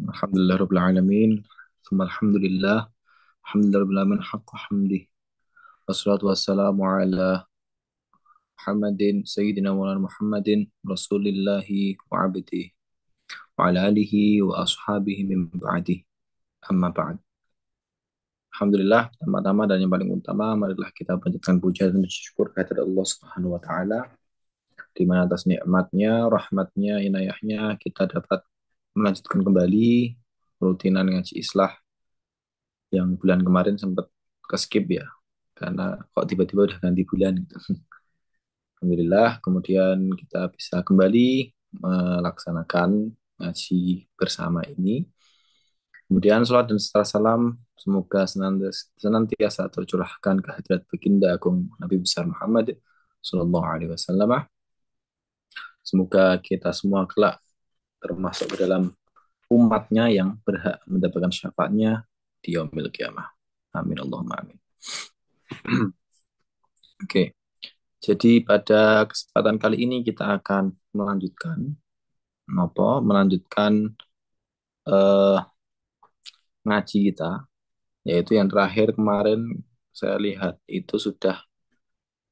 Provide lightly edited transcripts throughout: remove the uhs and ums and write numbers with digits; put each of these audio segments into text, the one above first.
Alhamdulillah Rabbil Alamin. Thumma alhamdulillah. Alhamdulillah Rabbil Alamin. Haqqa hamdi. Wassalatu wassalamu ala Muhammadin Sayyidina Maulana Muhammadin Rasulillahi wa abdihi wa ala alihi wa ashabihi min ba'di. Amma ba'd. Alhamdulillah, pertama-tama dan yang paling utama, marilah kita panjatkan puja dan syukur kehadirat Allah Subhanahu wa taala di mana atas nikmatnya, rahmatnya, inayahnya kita dapat melanjutkan kembali rutinan ngaji Islah yang bulan kemarin sempat ke skip ya karena kok tiba-tiba udah ganti bulan gitu. Alhamdulillah kemudian kita bisa kembali melaksanakan ngaji bersama ini. Kemudian sholat dan salam semoga senantiasa tercurahkan ke hadirat baginda agung Nabi besar Muhammad Sallallahu Alaihi Wasallam. Semoga kita semua kelak termasuk ke dalam umatnya yang berhak mendapatkan syafaatnya di yaumil kiamah. Amin Allahumma amin. Oke, jadi pada kesempatan kali ini kita akan melanjutkan eh, ngaji kita, yaitu yang terakhir kemarin saya lihat itu sudah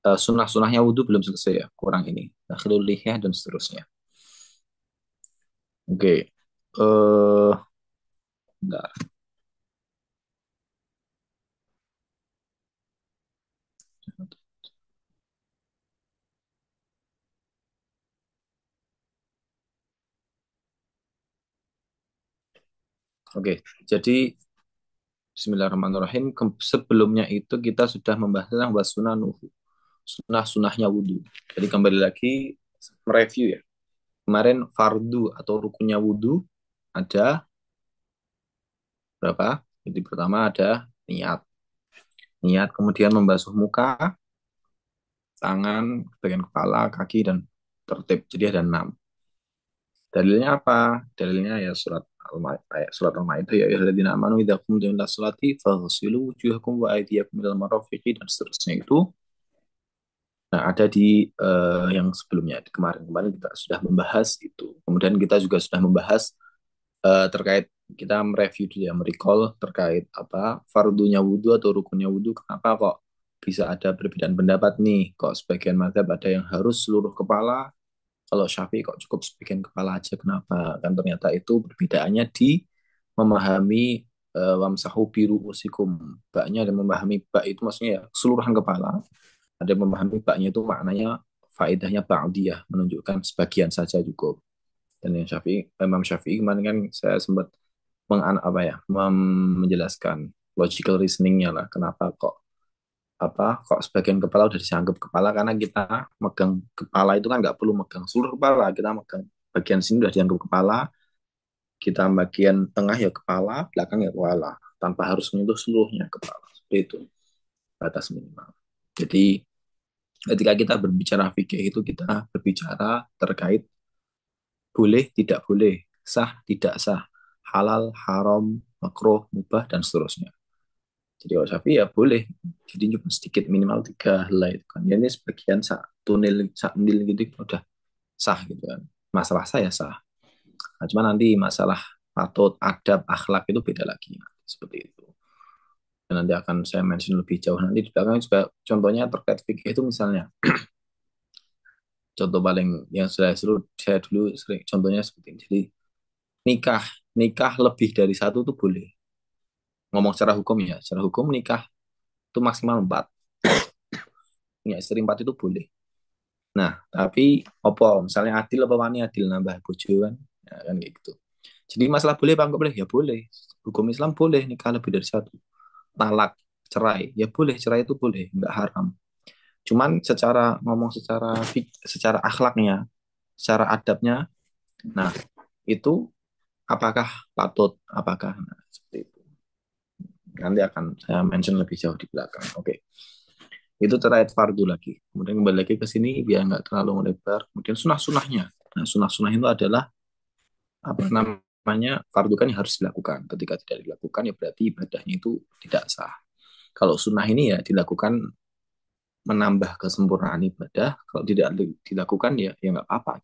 sunah-sunahnya wudhu belum selesai ya, kurang ini, akhirul lihiyah dan seterusnya. Oke, bentar. Oke, jadi Bismillahirrahmanirrahim. Sebelumnya itu kita sudah membahas tentang sunah-sunahnya wudhu. Jadi kembali lagi mereview ya. Kemarin fardu atau rukunnya wudhu ada berapa? Jadi pertama ada niat. Niat kemudian membasuh muka, tangan, bagian kepala, kaki, dan tertib. Jadi ada 6. Dalilnya apa? Dalilnya ya surat Al-Maidah ya ayyuhalladzina amanu idza qumtum ila sholati faghsilu wujuhakum wa aydiyakum ilal marafiqi dan seterusnya itu. Nah, ada di yang sebelumnya kemarin kita sudah membahas itu. Kemudian kita juga sudah membahas terkait kita mereview dulu ya, merecall terkait apa fardunya wudhu atau rukunnya wudhu. Kenapa kok bisa ada perbedaan pendapat nih? Kok sebagian mazhab ada yang harus seluruh kepala, kalau Syafi'i kok cukup sebagian kepala aja? Kenapa? Kan ternyata itu perbedaannya di memahami wamsahu biru usikum. Baknya ada memahami bak itu maksudnya ya keseluruhan kepala. Ada yang memahami baknya itu maknanya faedahnya ba'diyah, menunjukkan sebagian saja cukup. Dan yang Imam Syafi'i kemarin kan saya sempat menjelaskan logical reasoningnya lah, kenapa kok sebagian kepala udah dianggap kepala, karena kita megang kepala itu kan nggak perlu megang seluruh kepala, kita megang bagian sini udah dianggap kepala, kita bagian tengah ya kepala, belakang ya kepala, tanpa harus menyentuh seluruhnya kepala. Seperti itu batas minimal. Jadi ketika kita berbicara fikih itu kita berbicara terkait boleh, tidak boleh, sah, tidak sah, halal, haram, makruh, mubah, dan seterusnya. Jadi kalau Syafi'i ya boleh. Jadi cuma sedikit minimal 3 helai itu kan. Ya ini sebagian satu nil, satu nil gitu udah sah gitu kan. Masalah saya sah. Nah, cuma nanti masalah patut, adab, akhlak itu beda lagi. Seperti itu. Dan nanti akan saya mention lebih jauh nanti di belakang juga contohnya terkait fikih itu misalnya. Contoh paling yang saya dulu sering contohnya seperti ini. Jadi nikah nikah lebih dari satu itu boleh. Ngomong secara hukum ya, secara hukum nikah itu maksimal 4. Punya istri 4 itu boleh. Nah, tapi opo misalnya adil apa wani adil nambah bojo kan? Ya, kan kayak gitu. Jadi masalah boleh apa enggak boleh? Ya boleh. Hukum Islam boleh nikah lebih dari satu. Talak, cerai, ya boleh, cerai itu boleh, enggak haram. Cuman secara akhlaknya, secara adabnya, nah itu apakah patut, apakah nah, seperti itu. Nanti akan saya mention lebih jauh di belakang. Oke. Itu terkait fardu lagi. Kemudian kembali lagi ke sini biar nggak terlalu melebar. Kemudian sunah-sunahnya. Nah, sunah-sunah itu adalah apa namanya fardu kan yang harus dilakukan. Ketika tidak dilakukan ya berarti ibadahnya itu tidak sah. Kalau sunnah ini ya dilakukan menambah kesempurnaan ibadah. Kalau tidak dilakukan ya nggak apa-apa.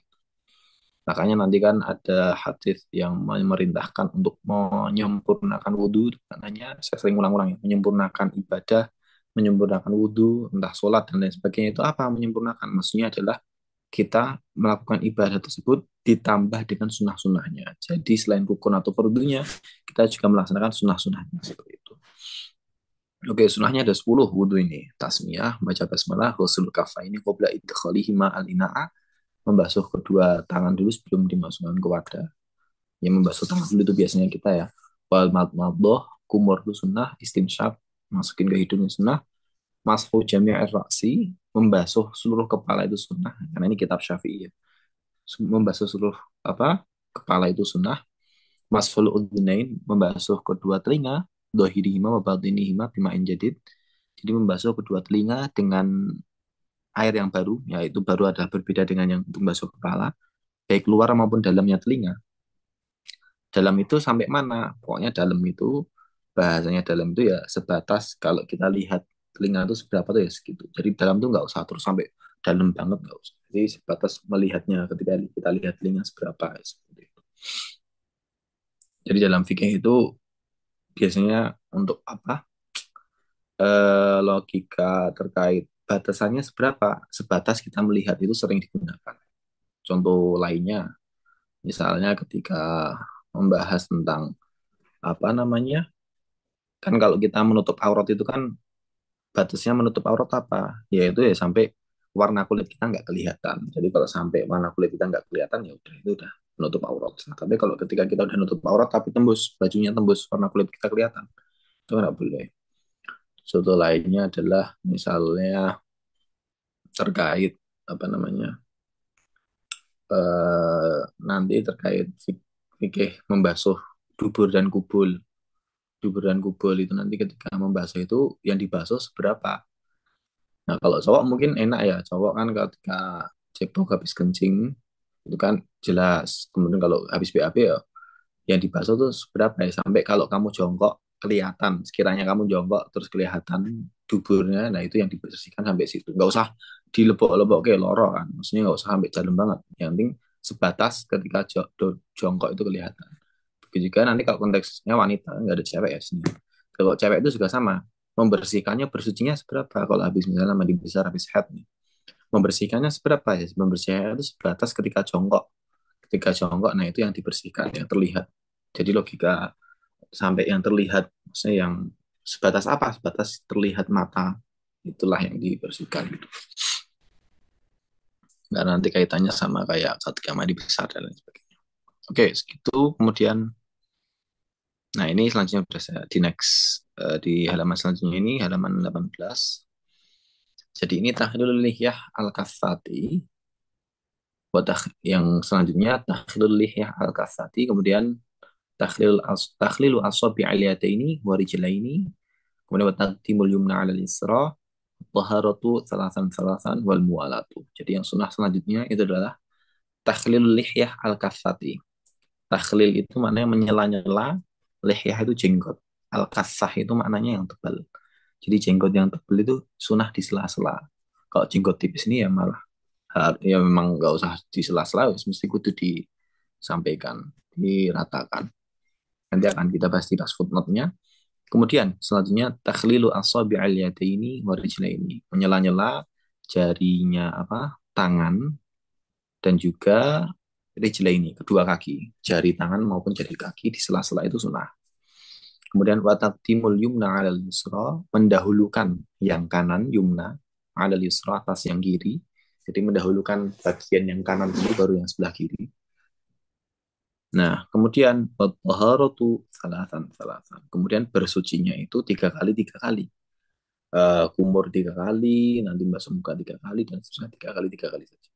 Makanya nanti kan ada hadis yang memerintahkan untuk menyempurnakan wudhu. Katanya saya sering ulang-ulang ya, menyempurnakan ibadah, menyempurnakan wudhu, entah sholat dan lain sebagainya itu apa menyempurnakan? Maksudnya adalah kita melakukan ibadah tersebut ditambah dengan sunnah-sunnahnya. Jadi selain rukun atau fardunya, kita juga melaksanakan sunnah-sunnahnya seperti itu. Oke, sunnahnya ada 10 wudhu ini. Tasmiyah, baca basmalah, ghusl kafaini qabla idkhalihima al-ina'a, membasuh kedua tangan dulu sebelum dimasukkan ke wadah. Yang membasuh tangan dulu itu biasanya kita ya. Wal madmadah, kumur itu sunnah, istinsyaq, masukin ke hidungnya sunnah, masfu jami'ir raksi, membasuh seluruh kepala itu sunnah. Karena ini kitab Syafi'i ya. Membasuh seluruh apa? Kepala itu sunnah. Masful udhunain, membasuh kedua telinga, dohirihima wa batinihima bima'in jadid. Jadi membasuh kedua telinga dengan air yang baru, yaitu baru adalah berbeda dengan yang untuk membasuh kepala, baik luar maupun dalamnya telinga. Dalam itu sampai mana? Pokoknya dalam itu, bahasanya dalam itu ya sebatas kalau kita lihat telinga itu seberapa tuh ya segitu. Jadi dalam itu nggak usah terus sampai dalam banget, nggak usah. Jadi sebatas melihatnya ketika kita lihat telinga seberapa ya, seperti itu. Jadi dalam fikih itu biasanya untuk apa? Logika terkait batasannya seberapa? Sebatas kita melihat itu sering digunakan. Contoh lainnya, misalnya ketika membahas tentang apa namanya, kan kalau kita menutup aurat itu kan batasnya menutup aurat apa? Yaitu ya sampai warna kulit kita nggak kelihatan. Jadi kalau sampai warna kulit kita nggak kelihatan ya udah itu udah menutup aurat. Nah, tapi kalau ketika kita udah nutup aurat tapi tembus bajunya tembus warna kulit kita kelihatan itu nggak boleh. Contoh lainnya adalah misalnya terkait apa namanya nanti terkait fikih membasuh dubur dan kubul. Dubur dan kubul itu nanti ketika membasuh itu yang dibasuh seberapa. Nah, kalau cowok mungkin enak ya. Cowok kan ketika cebok habis kencing, itu kan jelas. Kemudian kalau habis BAB ya, yang dibasuh tuh seberapa ya. Sampai kalau kamu jongkok, kelihatan. Sekiranya kamu jongkok, terus kelihatan duburnya, nah itu yang dibersihkan sampai situ. Nggak usah dilepok-lepok kayak loro kan. Maksudnya nggak usah sampai dalam banget. Yang penting sebatas ketika jongkok itu kelihatan. Begitu juga nanti kalau konteksnya wanita, nggak ada cewek ya sini. Kalau cewek itu juga sama, membersihkannya bersucinya seberapa kalau habis misalnya mandi besar habis head nih, membersihkannya seberapa ya, membersihkannya itu sebatas ketika jongkok nah itu yang dibersihkan yang terlihat. Jadi logika sampai yang terlihat maksudnya yang sebatas apa, sebatas terlihat mata, itulah yang dibersihkan gitu. Nggak nanti kaitannya sama kayak ketika mandi besar dan lain sebagainya. Oke segitu. Kemudian nah ini selanjutnya sudah saya di next di halaman selanjutnya ini halaman 18. Jadi ini tahlilul lihyah al-kaffati. Yang selanjutnya tahlilul lihyah al-kaffati, kemudian takhlilu asabi aliyataini wa rijlaini, kemudian wa taqdimul yumna 'ala al-yusra, taharatu thalathan thalathan wal muwalatu. Jadi yang sunnah selanjutnya itu adalah takhlilul lihyah al-kaffati. Takhlil itu maknanya menyela-nyela, lihyah itu jenggot. Al-kassah itu maknanya yang tebal. Jadi jenggot yang tebal itu sunnah di sela-sela. Kalau jenggot tipis ini ya malah ya memang nggak usah di sela-sela, mesti kudu disampaikan, diratakan. Nanti akan kita bahas di pas footnote-nya. Kemudian selanjutnya takhlilu asabi'al yadaini wa rijlaini, menyela-nyela jarinya apa? Tangan dan juga rijlaini, kedua kaki. Jari tangan maupun jari kaki di sela-sela itu sunnah. Kemudian wa taqdimul yumna 'alal yusra, mendahulukan yang kanan yumna 'alal yusra atas yang kiri. Jadi mendahulukan bagian yang kanan dulu baru yang sebelah kiri. Nah, kemudian taharatu salatan salatan. Kemudian bersucinya itu tiga kali. Kumur tiga kali, nanti basuh muka tiga kali, dan seterusnya tiga kali saja.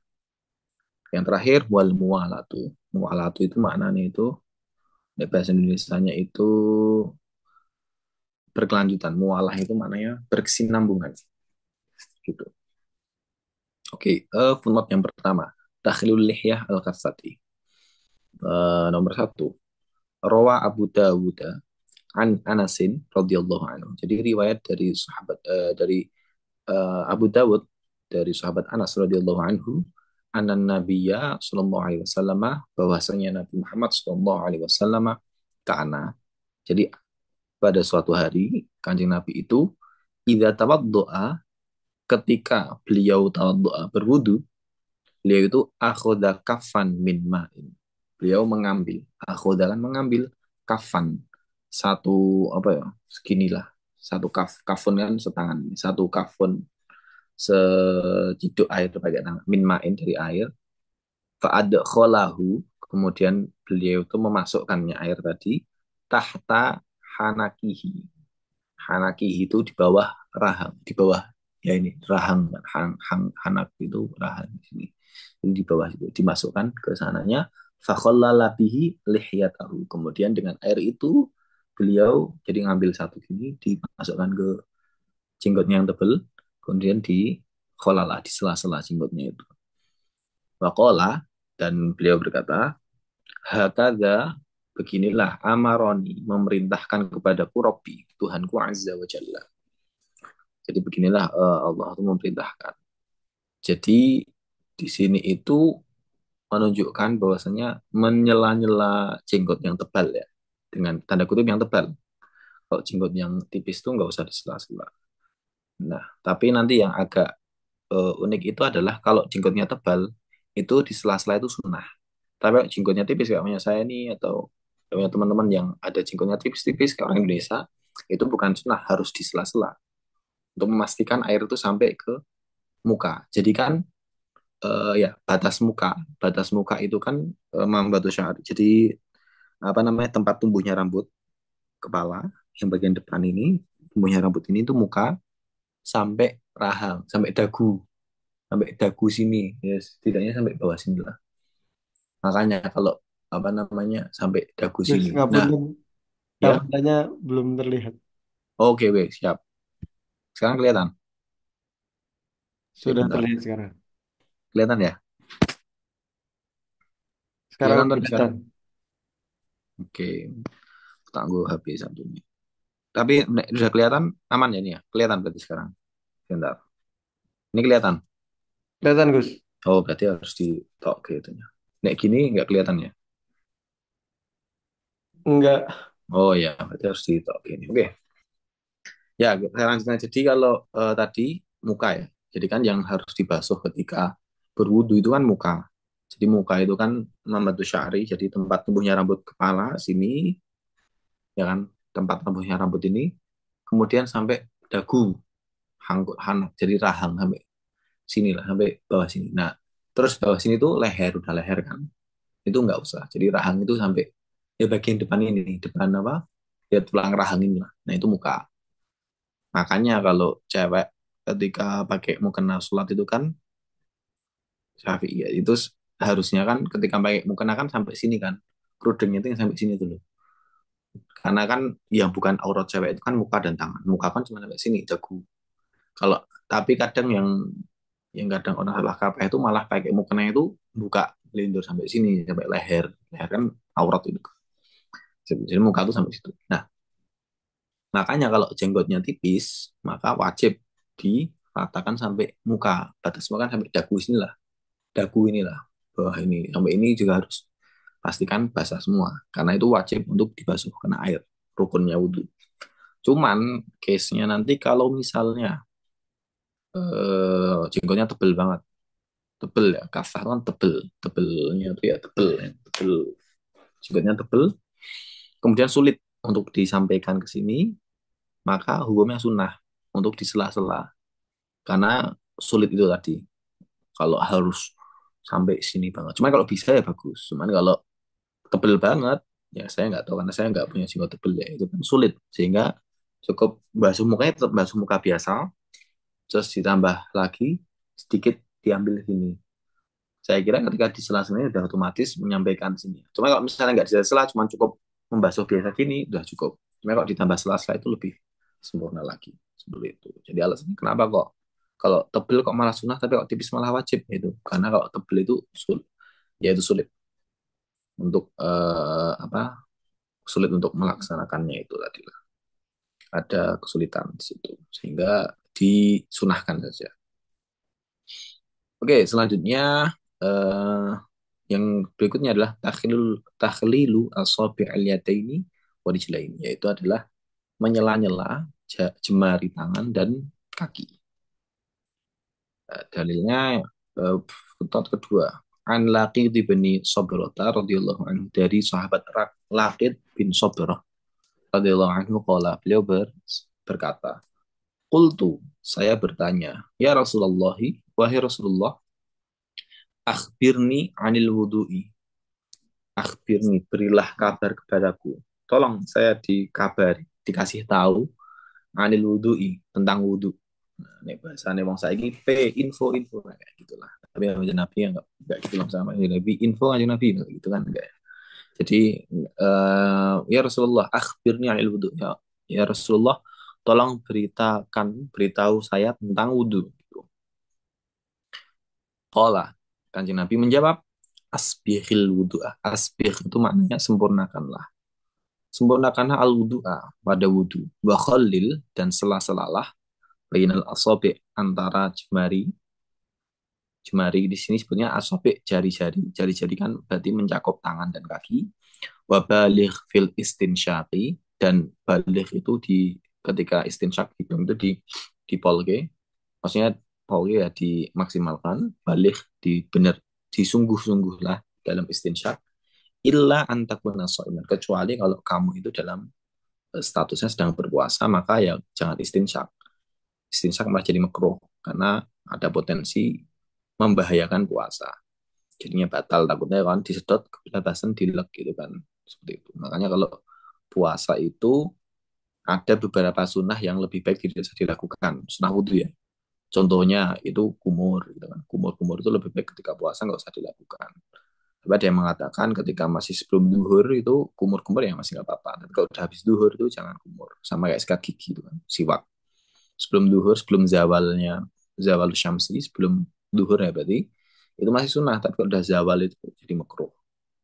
Yang terakhir wal muwalatu. Muwalatu itu maknanya itu bahasa Indonesianya itu berkelanjutan. Mualah itu maknanya berkesinambungan. Gitu. Oke, footnote yang pertama. Takhlilul lihyah al-kassati. Nomor satu. Rawa Abu Dawud an Anasin radhiyallahu anhu. Jadi riwayat dari sahabat dari Abu Dawud dari sahabat Anas radhiyallahu anhu, anan nabiyya sallallahu alaihi wasallam, bahwasanya Nabi Muhammad sallallahu alaihi wasallam kana. Jadi pada suatu hari Kanjeng Nabi itu idza tawaddoa, ketika beliau tawaddoa berwudu, beliau itu akhoda kafan min ma'in. Beliau mengambil, akhoda kan mengambil, kafan, satu apa ya, seginilah, satu kafun kan setangan, satu kafun seciduk air pakai tangan, min ma'in dari air, fa'ad kholahu, kemudian beliau itu memasukkannya air tadi, tahta hanakihi. Hanakihi itu di bawah rahang, di bawah, ya ini rahang, hanak itu rahang di sini. Ini di bawah itu dimasukkan ke sananya, fakhallala bihi lihyatahu. Kemudian dengan air itu beliau jadi ngambil satu gini, dimasukkan ke jenggotnya yang tebal, kemudian di kholala, di sela-sela jenggotnya itu. Waqala, dan beliau berkata, hakadha, beginilah amaroni, memerintahkan kepadaku Robbi, Tuhanku Azza wa Jalla. Jadi beginilah Allah itu memerintahkan. Jadi di sini itu menunjukkan bahwasanya menyela-nyela jenggot yang tebal ya, dengan tanda kutip yang tebal. Kalau jenggot yang tipis itu nggak usah disela-sela. Nah, tapi nanti yang agak unik itu adalah kalau jenggotnya tebal itu di sela-sela itu sunnah. Tapi kalau jenggotnya tipis kayak punya saya nih atau punya teman-teman yang ada jenggotnya tipis-tipis kayak orang Indonesia, itu bukan sunnah, harus di sela-sela untuk memastikan air itu sampai ke muka. Jadi kan ya batas muka itu kan membatu syari. Jadi apa namanya, tempat tumbuhnya rambut kepala yang bagian depan ini, tumbuhnya rambut ini itu muka sampai rahang, sampai dagu sini, ya setidaknya sampai bawah sini lah. Makanya kalau apa namanya sampai dagu Gus, sini. Nah, ngapunten, ya, kameranya belum terlihat. oke, weh, siap. Sekarang kelihatan. Sudah Sebentar. terlihat sekarang. Kelihatan ya? Sekarang Kelihatan tadi kelihatan. sekarang. Oke, tangguh HP satu ini. Tapi sudah kelihatan aman ya ini ya? Kelihatan berarti sekarang. Sebentar. Ini kelihatan. Kelihatan, Gus? Oh, berarti harus di tok gitu ya. Nek gini nggak kelihatan ya? Enggak. Oh ya, berarti harus di tok gini. Oke. Ya, saya lanjutkan. Jadi kalau tadi muka ya. Jadi kan yang harus dibasuh ketika berwudu itu kan muka. Jadi muka itu kan membentuk syari, jadi tempat tumbuhnya rambut kepala sini, ya kan, tempat tumbuhnya rambut ini, kemudian sampai dagu, jadi rahang sampai sini lah, sampai bawah sini. Nah, terus bawah sini tuh leher, udah leher kan, itu nggak usah. Jadi rahang itu sampai ya bagian depan ini, depan apa? Ya tulang rahang ini lah. Nah, itu muka. Makanya kalau cewek ketika pakai mukena sholat itu kan Syafi'i ya, itu harusnya kan ketika pakai mukena kan sampai sini kan. Kerudungnya itu yang sampai sini dulu. Karena kan yang bukan aurat cewek itu kan muka dan tangan. Muka kan cuma sampai sini, dagu. Kalau tapi kadang yang kadang orang salah kaprah itu malah pakai mukena itu buka lindur sampai sini, sampai leher. Leher kan aurat itu. Jadi muka itu sampai situ. Nah, makanya kalau jenggotnya tipis, maka wajib diratakan sampai muka. Batas muka kan sampai dagu sini lah. Dagu inilah. Bawah ini. Sampai ini juga harus pastikan basah semua. Karena itu wajib untuk dibasuh kena air. Rukunnya wudhu. Cuman case-nya nanti kalau misalnya jenggotnya tebel banget. Tebel ya. Kafah kan tebel. Tebelnya itu ya tebel. Ya. Tebel. Jenggotnya tebel. Kemudian sulit untuk disampaikan ke sini. Maka hukumnya sunnah untuk disela-sela. Karena sulit itu tadi. Kalau harus sampai sini banget. Cuman kalau bisa ya bagus. Cuman kalau tebel banget, ya saya nggak tahu karena saya nggak punya jiwa tebel ya. Itu kan sulit. Sehingga cukup basuh mukanya tetap basuh muka biasa. Terus ditambah lagi sedikit diambil sini. Saya kira ketika di sela-sela ini udah otomatis menyampaikan sini. Cuma kalau misalnya nggak di sela-sela, cuma cukup membasuh biasa gini, udah cukup. Cuma kalau ditambah sela-sela itu lebih sempurna lagi. Seperti itu. Jadi alasannya kenapa kok kalau tebel kok malah sunnah, tapi kalau tipis malah wajib itu. Karena kalau tebel itu sulit, ya itu sulit untuk apa? Sulit untuk melaksanakannya itu tadi lah. Ada kesulitan di situ sehingga disunahkan saja. Oke, selanjutnya eh, yang berikutnya adalah takhlilu asabi'il yadaini wa rijlaini, yaitu adalah menyela-nyela jemari tangan dan kaki. Dalilnya footnote kedua. An Laqid bin Sabrata radhiyallahu anhu, dari sahabat Laqid bin Sabrah radhiyallahu anhu qala, beliau berkata, qultu, saya bertanya, ya Rasulullah, wahai Rasulullah, akhbirni anil wudu'i, akhbirni, berilah kabar kepadaku, tolong saya dikabari, dikasih tahu, anil wudu'i, tentang wudu. Nah, ini bahasanya wong saiki info-info kayak gitulah. Tapi aja Nabi ya enggak gitu lah, sama aja Nabi info aja Nabi gitu kan enggak ya. Jadi ya Rasulullah akhbirni anil wudu, ya Rasulullah, tolong beritahu saya tentang wudu gitu. Qala, Kanjeng Nabi menjawab, asbihil wudu'a. Asbih itu maknanya sempurnakanlah. Sempurnakanlah al wudu'a, pada wudu. Wa khallil, dan sela-selalah bainal asabi, antara jemari. Jemari di sini sebutnya asabi, jari-jari. Jari-jari kan berarti mencakup tangan dan kaki. Wa baligh fil istinsyaqi, dan baligh itu di ketika istinsyak hidung itu di polge. Maksudnya polge ya dimaksimalkan, baligh di benar, disungguh-sungguh lah dalam istinsyak. Illa antakuna sha'iman, kecuali kalau kamu itu dalam statusnya sedang berpuasa, maka ya jangan istinsyak. Istinsyak malah jadi makruh karena ada potensi membahayakan puasa. Jadinya batal, takutnya kan disedot kebablasan dilek gitu kan, seperti itu. Makanya kalau puasa itu ada beberapa sunnah yang lebih baik tidak usah dilakukan, sunnah wudhu ya. Contohnya itu kumur gitu kan, kumur-kumur itu lebih baik ketika puasa nggak usah dilakukan. Tapi ada yang mengatakan ketika masih sebelum duhur itu kumur-kumur ya masih nggak apa-apa, tapi kalau udah habis duhur itu jangan kumur, sama kayak sikat gigi itu kan, siwak sebelum duhur, sebelum zawal syamsi, sebelum duhur ya berarti itu masih sunnah, tapi kalau udah zawal itu jadi makruh.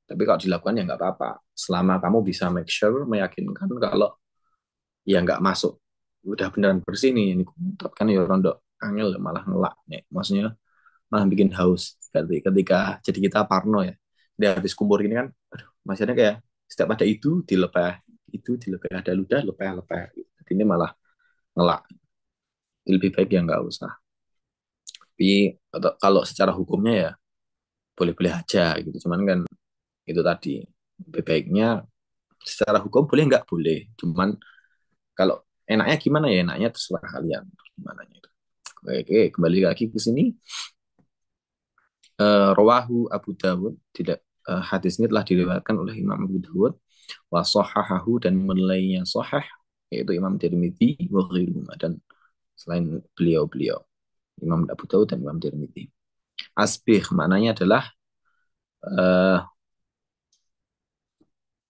Tapi kalau dilakukan ya nggak apa-apa, selama kamu bisa make sure, meyakinkan kalau ya nggak masuk, udah beneran bersih nih ini kumuntat kan ya rondo angel malah ngelak nih, maksudnya malah bikin haus. Ketika jadi kita parno ya, dia habis kumpur ini kan, aduh, masih ada kayak setiap ada itu dilepeh, ada ludah lepeh-lepeh, jadi ini malah ngelak. Lebih baik ya nggak usah. Tapi kalau secara hukumnya ya boleh-boleh aja gitu, cuman kan itu tadi, lebih baiknya secara hukum boleh nggak boleh, cuman kalau enaknya gimana ya, enaknya terserah kalian gimana itu. Oke, kembali lagi ke sini. Rawahu Abu Dawud, tidak, hadis ini telah diriwayatkan oleh Imam Abu Dawud, wa sahahahu, dan menilainya sahih, yaitu Imam Tirmidzi wa ghairuhuma, dan selain beliau-beliau Imam Abu Dawud dan Imam Tirmidzi. Asbih maknanya adalah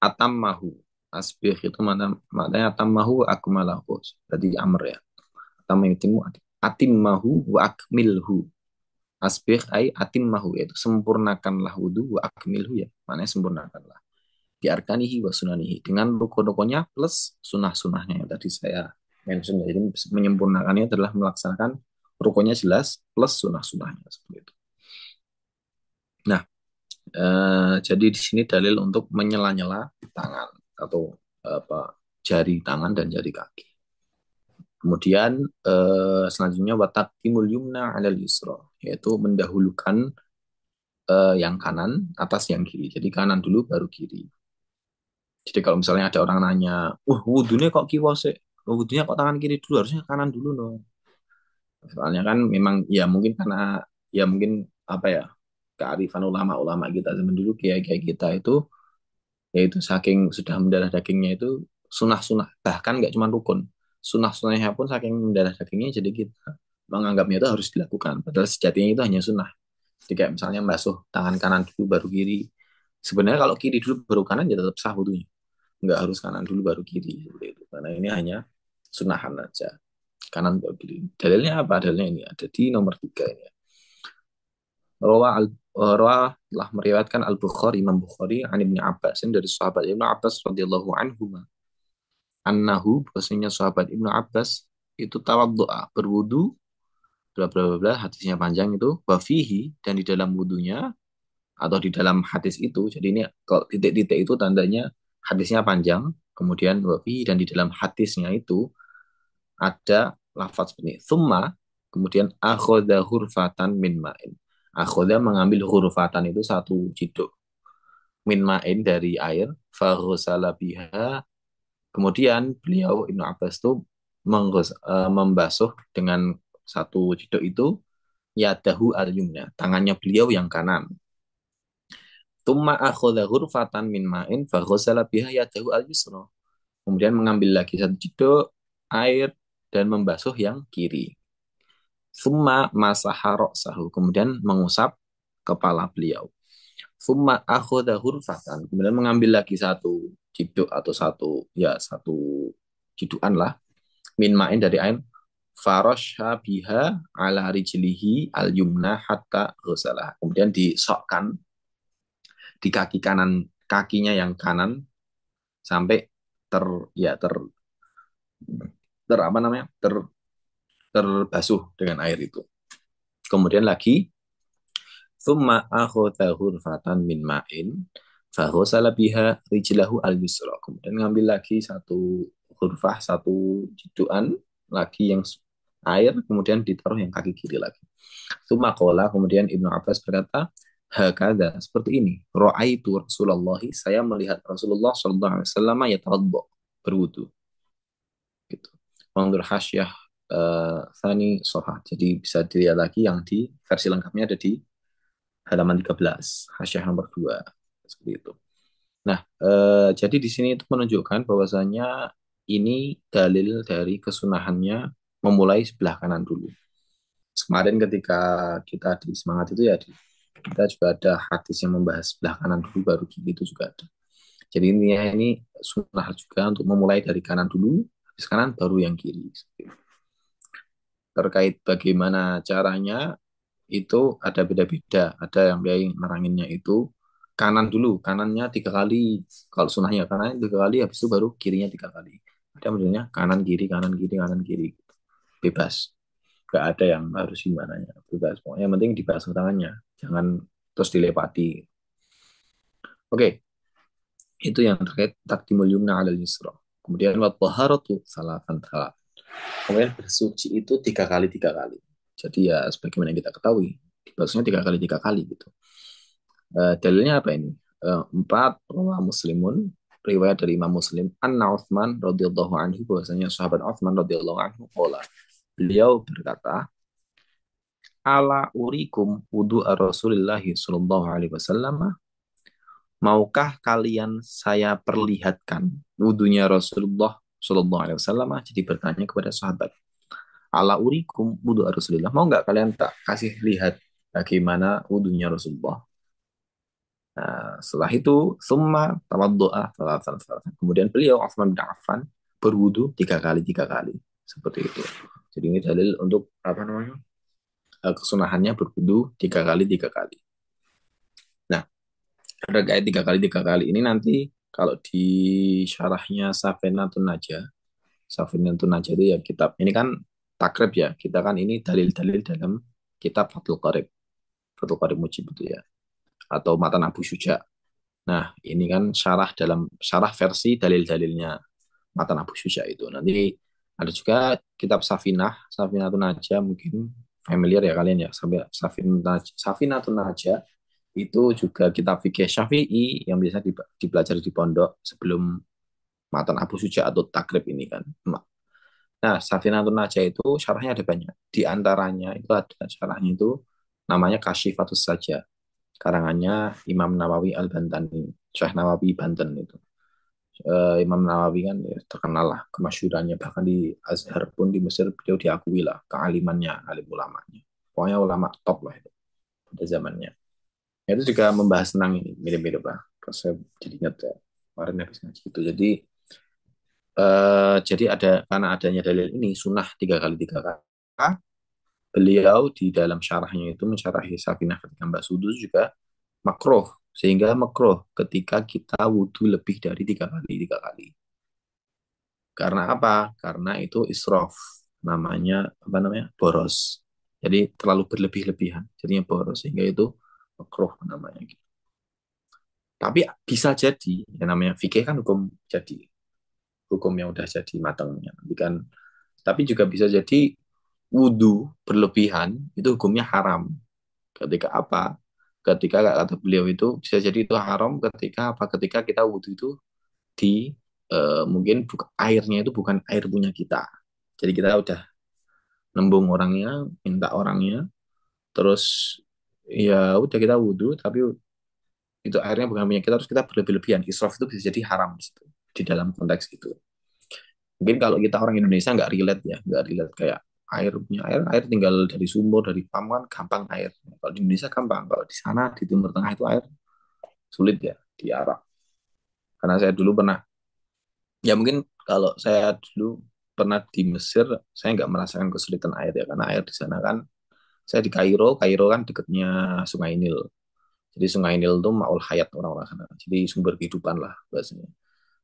atammahu. Asbih itu maknanya atammahu wa akmalahu. Berarti amr ya. Atammahu atimmahu wa akmilhu. Asbih ay atimmahu, yaitu sempurnakanlah wudu, wa akmilhu ya. Maknanya sempurnakanlah. Biarkanihi wa sunanihi. Dengan rukun-rukunnya plus sunah-sunahnya yang tadi saya mention. Jadi menyempurnakannya adalah melaksanakan rukunnya jelas plus sunah-sunahnya. Seperti itu. Nah, jadi di sini dalil untuk menyela-nyela tangan atau apa, jari tangan dan jari kaki. Kemudian selanjutnya watakimul yumna alal yusra, yaitu mendahulukan yang kanan atas yang kiri. Jadi kanan dulu baru kiri. Jadi kalau misalnya ada orang nanya, wah wudhunya kok kiwa sih? Wudhunya kok tangan kiri dulu? Harusnya kanan dulu no. Soalnya kan memang ya mungkin karena ya mungkin apa ya, kearifan ulama-ulama kita zaman dulu, kiai-kiai kita itu, yaitu saking sudah mendarah dagingnya itu sunah-sunah, bahkan nggak cuma rukun, sunah-sunahnya pun saking mendarah dagingnya, jadi kita menganggapnya itu harus dilakukan, padahal sejatinya itu hanya sunah. Jadi kayak misalnya basuh tangan kanan dulu baru kiri, sebenarnya kalau kiri dulu baru kanan ya tetap sah wudunya, nggak harus kanan dulu baru kiri seperti itu, karena ini hanya sunahan aja, kanan baru kiri. Dalilnya apa? Dalilnya ini ada di nomor 3 ini. Rawa telah meriwayatkan Al-Bukhari, Imam Bukhari, an Ibnu Abbas, dari sahabat Ibnu Abbas radhiyallahu anhu, annahu, bahwasanya sahabat Ibnu Abbas itu tawaddu'a, berwudu, bla bla bla bla, hadisnya panjang itu, wa fihi, dan di dalam wudunya atau di dalam hadis itu. Jadi ini kalau titik-titik itu tandanya hadisnya panjang, kemudian wafi, dan di dalam hadisnya itu ada lafaz seperti thumma, kemudian akhoda hurfatan min ma'in. Akhoda mengambil hurfatan itu satu ciduk min ma'in dari air, faghusala biha. Kemudian beliau Ibnu Abbas itu membasuh dengan satu ciduk itu yadahu al-yumna, tangannya beliau yang kanan. Tumma akhadha ghurfatan min ma'in faghasala biha yadahu al-yusra. Kemudian mengambil lagi satu ciduk air dan membasuh yang kiri. Summa masaha ra'sahu, kemudian mengusap kepala beliau. Summa akhadha ghurfatan, kemudian mengambil lagi satu ciduk atau satu cidukan lah min ma'in dari air, farasha biha ala rijlihi al-yumna hatta ghasalah. Kemudian disokkan di kaki kanan, kakinya yang kanan sampai ter ya ter ter apa namanya terbasuh dengan air itu. Kemudian lagi thumma akhadha hurfatan min ma'in faghasala biha rijlahu al-yusra. Kemudian ngambil lagi satu hurfah, satu jiduan lagi yang air, kemudian ditaruh yang kaki kiri lagi. Tsumma qala, kemudian Ibnu Abbas berkata, hakada, seperti ini. Ra'aitu Rasulullah, saya melihat Rasulullah sallallahu alaihi wasallam yatawaddo, berwudu gitu. Menurut Hasyiah Thani Soha. Jadi bisa dilihat lagi yang di versi lengkapnya ada di halaman 13, Hasyiah nomor 2. Seperti itu. Nah, jadi di sini itu menunjukkan bahwasanya ini dalil dari kesunahannya memulai sebelah kanan dulu. Kemarin ketika kita di semangat itu ya kita juga ada hadis yang membahas sebelah kanan dulu baru kiri, itu juga ada. Jadi ini sunnah juga untuk memulai dari kanan dulu, habis kanan baru yang kiri. Terkait bagaimana caranya itu ada beda-beda. Ada yang biaya neranginnya itu kanan dulu, kanannya 3 kali. Kalau sunnahnya kanan 3 kali, habis itu baru kirinya 3 kali. Ada modelnya kanan kiri kanan kiri kanan kiri, bebas. Gak ada yang harus gimana ya, bebas. Pokoknya yang penting dibasuh tangannya, jangan terus dilepati. Oke, itu yang terkait takdimul yumna alal yusra. Kemudian wa taharatu salatan salat. Kemudian bersuci itu 3 kali 3 kali. Jadi ya sebagaimana kita ketahui, dibasuhnya 3 kali 3 kali gitu. Dalilnya apa ini? Empat, rawa Muslimun, riwayat dari Imam Muslim, Anna Uthman radhiyallahu anhu, bahwasanya sahabat Uthman radhiyallahu anhu qala, beliau berkata, ala urikum wudu Rasulillahi sallallahu alaihi wasallam, maukah kalian saya perlihatkan wudunya Rasulullah sallallahu alaihi wasallam? Jadi bertanya kepada sahabat, ala urikum wudu Rasulullah, mau nggak kalian tak kasih lihat bagaimana wudunya Rasulullah? Nah, setelah itu summa tawaddoa salatan salatan. Kemudian beliau Utsman bin Affan berwudu 3 kali 3 kali, seperti itu. Jadi ini dalil untuk apa namanya, kesunahannya berwudu 3 kali 3 kali. Nah, terkait 3 kali 3 kali ini nanti kalau di syarahnya Safinatun Najah, Safinatun Najah itu ya kitab ini kan takrib ya, kita kan ini dalil-dalil dalam kitab Fathul Qarib Mujib itu ya, atau Matan Abu Syuja. Nah, ini kan syarah versi dalil-dalilnya Matan Abu Syuja itu. Nanti ada juga kitab Safinatun Najah, mungkin familiar ya kalian ya. Sampai Safinatun Najah itu juga kitab fikih Syafi'i yang biasa dipelajari di pondok sebelum Matan Abu Syuja atau takrib ini kan. Nah, Safinatun Najah itu syarahnya ada banyak. Di antaranya itu ada syarahnya itu namanya Kasyifatus Saja, karangannya Imam Nawawi Al-Bantani, Syekh Nawawi Banten itu. Imam Nawawi kan ya, terkenal lah kemasyhurannya, bahkan di Azhar pun di Mesir beliau diakui lah kealimannya, alim ulamanya. Pokoknya ulama top lah itu pada zamannya. Itu juga membahas tentang ini, mirip-mirip lah. Terus saya jadi ingat ya, kemarin habis ngaji itu. Jadi ada, karena adanya dalil ini sunnah 3 kali 3 kali. Beliau di dalam syarahnya itu mensyarahi Safinah ketika Mbak Sudu juga makruh, sehingga makruh ketika kita wudhu lebih dari 3 kali 3 kali. Karena apa? Karena itu israf, namanya apa namanya, boros. Jadi terlalu berlebih-lebihan, jadinya boros, sehingga itu makruh namanya. Tapi bisa jadi, yang namanya fikih kan hukum jadi, hukum yang udah jadi matangnya. Nanti kan, tapi juga bisa jadi wudhu berlebihan itu hukumnya haram. Ketika apa? Ketika kata beliau itu bisa jadi itu haram ketika apa? Ketika kita wudhu itu di mungkin airnya itu bukan air punya kita. Jadi kita udah nembung orangnya, minta orangnya, terus ya udah kita wudhu, tapi itu airnya bukan punya kita, terus kita berlebih-lebihan. Israf itu bisa jadi haram di situ, di dalam konteks itu. Mungkin kalau kita orang Indonesia nggak relate ya, nggak relate kayak air punya air tinggal dari sumur, dari pam kan gampang air. Kalau di Indonesia gampang, kalau di sana di Timur Tengah itu air sulit ya di Arab. Karena saya dulu pernah, ya mungkin kalau saya dulu pernah di Mesir, saya nggak merasakan kesulitan air ya, karena air di sana kan, saya di Kairo, Kairo kan dekatnya Sungai Nil. Jadi Sungai Nil itu maul hayat orang-orang sana. Jadi sumber kehidupan lah bahasanya.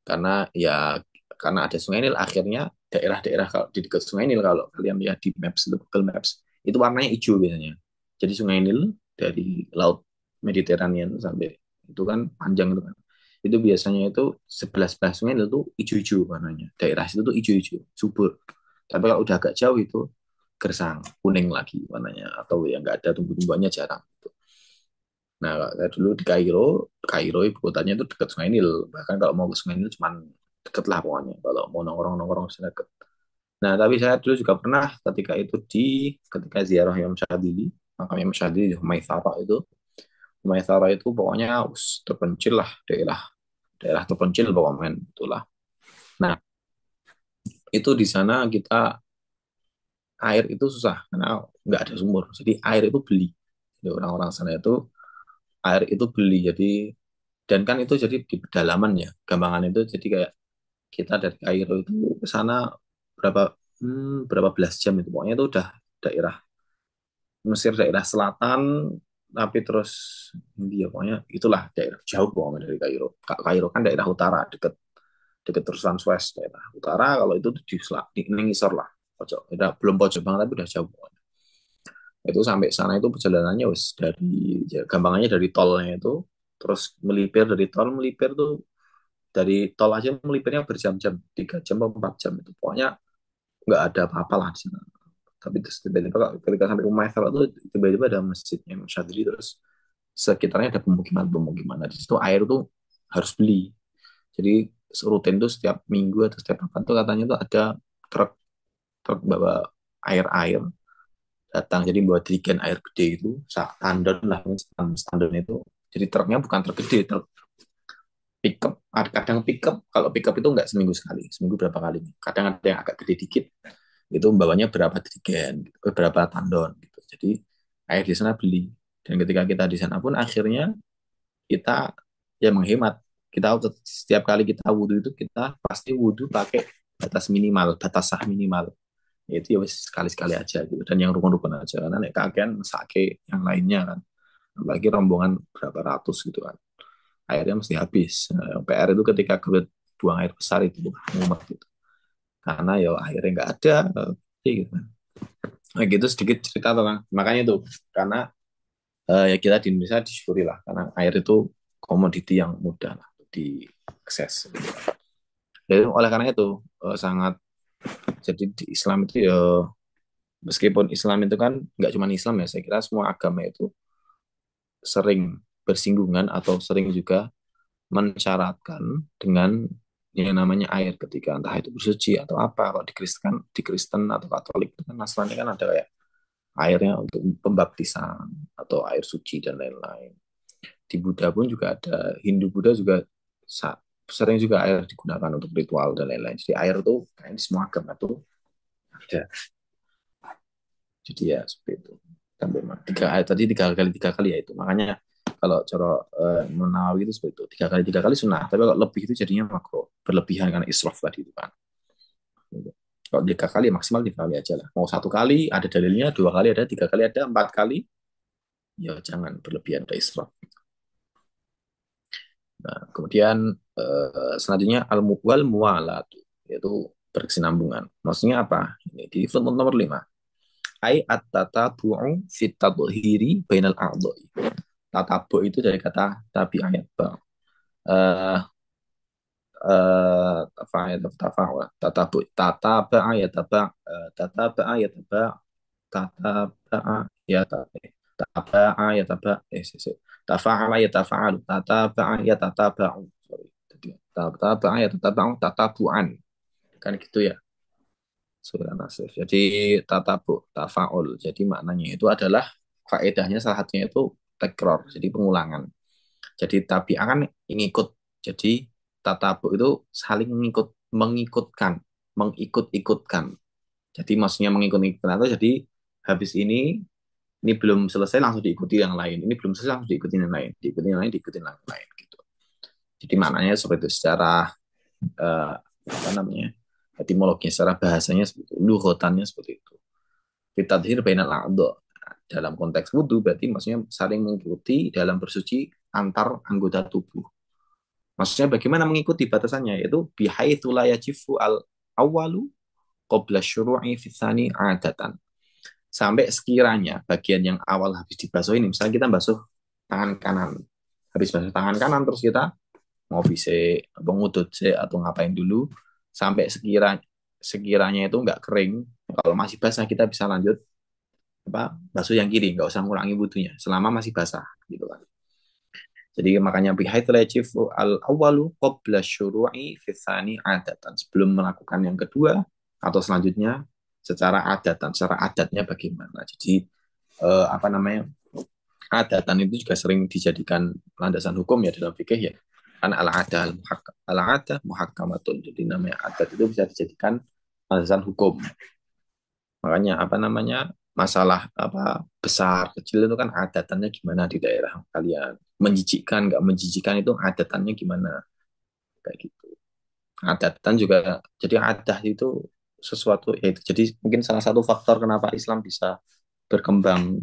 Karena ya karena ada Sungai Nil, akhirnya daerah-daerah kalau di dekat Sungai Nil, kalau kalian lihat di Maps itu, Google Maps itu warnanya hijau biasanya. Jadi Sungai Nil dari laut Mediterranean sampai itu kan panjang itu kan, itu biasanya itu sebelah sebelah Sungai Nil itu hijau-hijau warnanya, daerah situ tuh hijau-hijau subur. Tapi kalau udah agak jauh itu gersang kuning lagi warnanya, atau yang nggak ada tumbuh-tumbuhannya jarang. Nah, saya dulu di Kairo, Kairo ibu kotanya itu dekat Sungai Nil. Bahkan kalau mau ke Sungai Nil cuman deket lah pokoknya. Kalau mau nongkrong-nongkrong sana deket. Nah, tapi saya dulu juga pernah ketika itu ketika ziarah Imam Syadili, makam Imam Syadili di Humaitara itu. Humaitara itu pokoknya terpencil lah, daerah daerah terpencil pokoknya itulah. Nah, itu di sana kita air itu susah karena nggak ada sumur. Jadi air itu beli. Jadi orang-orang sana itu air itu beli. Jadi dan kan itu jadi di pedalaman ya, gampangan itu jadi kayak kita dari Kairo itu ke sana berapa berapa belas jam itu, pokoknya itu udah daerah Mesir, daerah selatan, tapi terus India, pokoknya itulah daerah jauh pokoknya dari Kairo. Kairo kan daerah utara, deket deket terusan Suez, daerah utara. Kalau itu di di ngisor lah, pojok, udah belum pojok banget tapi udah jauh pokoknya. Itu sampai sana itu perjalanannya wes dari ya, gampangannya dari tolnya itu, terus melipir dari tol, melipir tuh dari tol aja melipirnya berjam-jam, 3 jam atau 4 jam itu pokoknya nggak ada apa-apa lah di sana. Tapi terus tiba-tiba ketika sampai rumah kalau tuh tiba-tiba ada masjidnya Imam Syadili, terus sekitarnya ada pemukiman-pemukiman. Nah, di situ air tuh harus beli. Jadi rutin tuh setiap minggu atau setiap apa tuh katanya tuh ada truk truk bawa air-air datang. Jadi bawa jerigen air gede itu, standar lah, standar itu. Jadi truknya bukan truk gede, truk pickup. Kadang pickup, kalau pickup itu nggak seminggu sekali, seminggu berapa kali. Kadang ada yang agak gede dikit, itu bawanya berapa jerigen, gitu, berapa tandon gitu. Jadi air di sana beli. Dan ketika kita di sana pun akhirnya kita ya menghemat. Kita setiap kali kita wudhu itu kita pasti wudhu pakai batas minimal, batas sah minimal. Itu ya sekali-sekali aja gitu. Dan yang rukun-rukun aja. Karena nek kakean sake yang lainnya kan. Apalagi rombongan berapa ratus gitu kan. Airnya mesti habis. Nah, PR itu ketika buang air besar itu mumet gitu. Karena ya akhirnya nggak ada, gitu. Nah gitu sedikit cerita tentang makanya itu, karena ya kita di Indonesia disyukuri lah karena air itu komoditi yang mudah lah diakses. Jadi oleh karena itu sangat, jadi di Islam itu ya, meskipun Islam itu kan nggak cuma Islam ya, saya kira semua agama itu sering bersinggungan atau sering juga mensyaratkan dengan yang namanya air ketika entah itu bersuci atau apa. Kalau di Kristen atau Katolik itu kan, Nasrani kan ada kayak airnya untuk pembaptisan atau air suci dan lain-lain. Di Buddha pun juga ada, Hindu Buddha juga sering juga air digunakan untuk ritual dan lain-lain. Jadi air tuh kayak di semua agama tuh ada. Jadi ya seperti itu. Sampai tiga kali ya itu. Makanya kalau cara menawi itu seperti itu, tiga kali sunnah. Tapi kalau lebih itu jadinya makro, berlebihan karena israf tadi itu kan. Gitu. Kalau 3 kali maksimal 3 kali aja lah. Mau 1 kali ada dalilnya, 2 kali ada, 3 kali ada, 4 kali ya jangan berlebihan ada israf. Nah, kemudian selanjutnya al-muwal muwalatu, yaitu berkesinambungan. Maksudnya apa? Ini di footnote nomor 5. Ai at-tatabu'u fit tadhhiri bainal a'dha'i. Tatabu itu dari kata tabi ayat ba. eh tafa'ul, tataba'a yataba' tataba'a yataba' tataba'a yataba'a yataba' tafa'ala yatafa'alu tataba'a yatataba'u. Sorry. Jadi tataba'a yatataba'u tatabu'an. Kan gitu ya. Surah Nasr. Jadi tatabu, tafa'ul. Jadi maknanya itu adalah faedahnya salah satunya itu tekror, jadi pengulangan. Jadi tabi'ah kan ngikut. Jadi tatabu itu saling mengikutkan, mengikut-ikutkan. Jadi maksudnya mengikut-ikutkan itu jadi habis ini belum selesai langsung diikuti yang lain. Ini belum selesai langsung diikuti yang lain, diikuti yang lain, diikuti yang lain gitu. Jadi maknanya seperti itu secara apa namanya? Etimologinya secara bahasanya seperti itu, luhotannya seperti itu. Fitadhir bainal a'dha. Dalam konteks wudhu berarti maksudnya saling mengikuti dalam bersuci antar anggota tubuh. Maksudnya bagaimana mengikuti batasannya yaitu bihaitsu la yajifu al awalu qabla syuru'i fi tsani adatan. Sampai sekiranya bagian yang awal habis dibasuh ini, misalnya kita basuh tangan kanan. Habis basuh tangan kanan terus kita ngopi se, ngudut se atau ngapain dulu sampai sekiranya itu nggak kering. Kalau masih basah kita bisa lanjut apa basuh yang kiri, nggak usah ngulangi wudhunya selama masih basah gitu kan. Jadi makanya bihaitsu la yajifu al awalu qabla syuru'i fi tsani adatan. Sebelum melakukan yang kedua atau selanjutnya secara adatan, secara adatnya bagaimana. Jadi apa namanya? Adatan itu juga sering dijadikan landasan hukum ya dalam fikih ya. Kan al-adah al-adah muhakkamatun. Jadi namanya adat itu bisa dijadikan landasan hukum. Makanya apa namanya? Masalah apa besar kecil itu kan adatannya gimana di daerah kalian. Menjijikkan nggak menjijikkan itu adatannya gimana kayak gitu. Adatan juga jadi adah itu sesuatu ya itu. Jadi mungkin salah satu faktor kenapa Islam bisa berkembang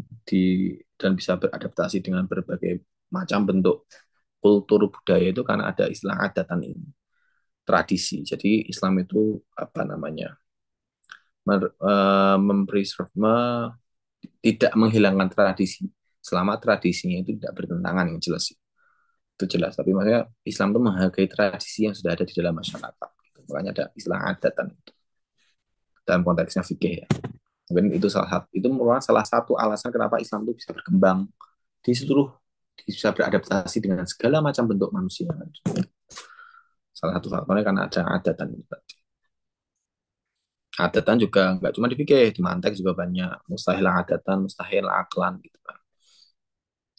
dan bisa beradaptasi dengan berbagai macam bentuk kultur budaya itu karena ada istilah adatan ini tradisi. Jadi Islam itu apa namanya mempreserve tidak menghilangkan tradisi selama tradisinya itu tidak bertentangan yang jelas itu jelas. Tapi maksudnya Islam itu menghargai tradisi yang sudah ada di dalam masyarakat. Makanya ada istilah adatan itu dalam konteksnya fikih ya. Mungkin itu itu merupakan salah satu alasan kenapa Islam itu bisa berkembang di seluruh bisa beradaptasi dengan segala macam bentuk manusia. Salah satu faktornya karena ada adatan itu tadi. Adatan juga nggak cuma dipikir, di mantek juga banyak. Mustahil adatan, mustahil aklan gitu kan.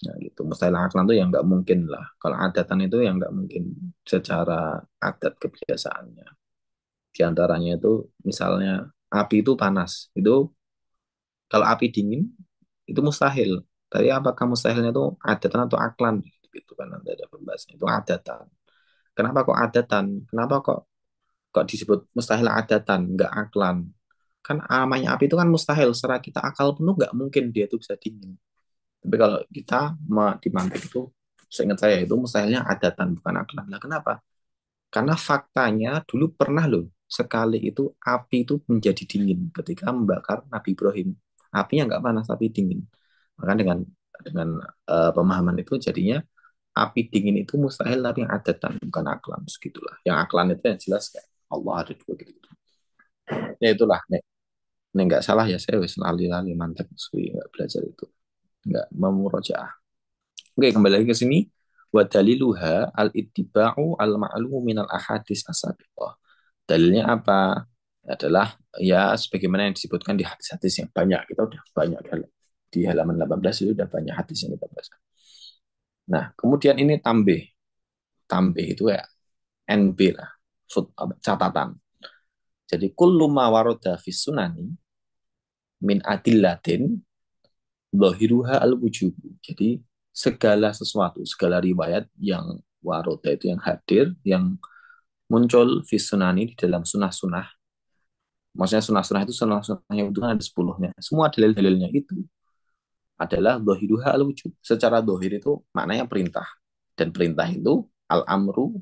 Ya gitu. Mustahil aklan itu yang nggak mungkin lah. Kalau adatan itu yang nggak mungkin secara adat kebiasaannya. Di antaranya itu misalnya api itu panas. Itu kalau api dingin itu mustahil. Tapi apakah mustahilnya itu adatan atau aklan? Gitu kan nanti ada pembahasan. Itu adatan. Kenapa kok adatan? Kenapa kok disebut mustahil adatan, nggak aklan? Kan namanya api itu kan mustahil. Secara kita akal penuh nggak mungkin dia itu bisa dingin. Tapi kalau kita dimantik itu, seingat saya itu mustahilnya adatan bukan aklan. Nah, kenapa? Karena faktanya dulu pernah loh sekali itu api itu menjadi dingin ketika membakar Nabi Ibrahim. Apinya nggak panas tapi dingin. Maka dengan pemahaman itu jadinya api dingin itu mustahil tapi yang adatan bukan aklan segitulah. Yang aklan itu yang jelas kayak Allah ada dua gitu. Ya itulah nek nggak salah ya saya wis lali-lali mantap suwi nggak belajar itu nggak mau murojaah. Oke kembali lagi ke sini wa daliluha al ittiba'u al ma'lumu min al ahadits asabiqah. Dalilnya apa? Adalah ya sebagaimana yang disebutkan di hadis-hadis yang banyak. Kita udah banyak kali. Di halaman 18 itu udah banyak hadis yang kita bahas. Nah, kemudian ini tambih. Tambih itu ya NB lah. Catatan. Jadi kullu ma warada fis sunani min adillatin dhahiruha al-wujub. Jadi segala sesuatu, segala riwayat yang waroda itu yang hadir, yang muncul fis sunani di dalam sunah-sunah. Maksudnya sunah-sunah itu sunah-sunahnya itu kan ada 10-nya. Semua dalil-dalilnya itu adalah dhahiruha al-wujub. Secara dhahir itu maknanya perintah. Dan perintah itu al-amru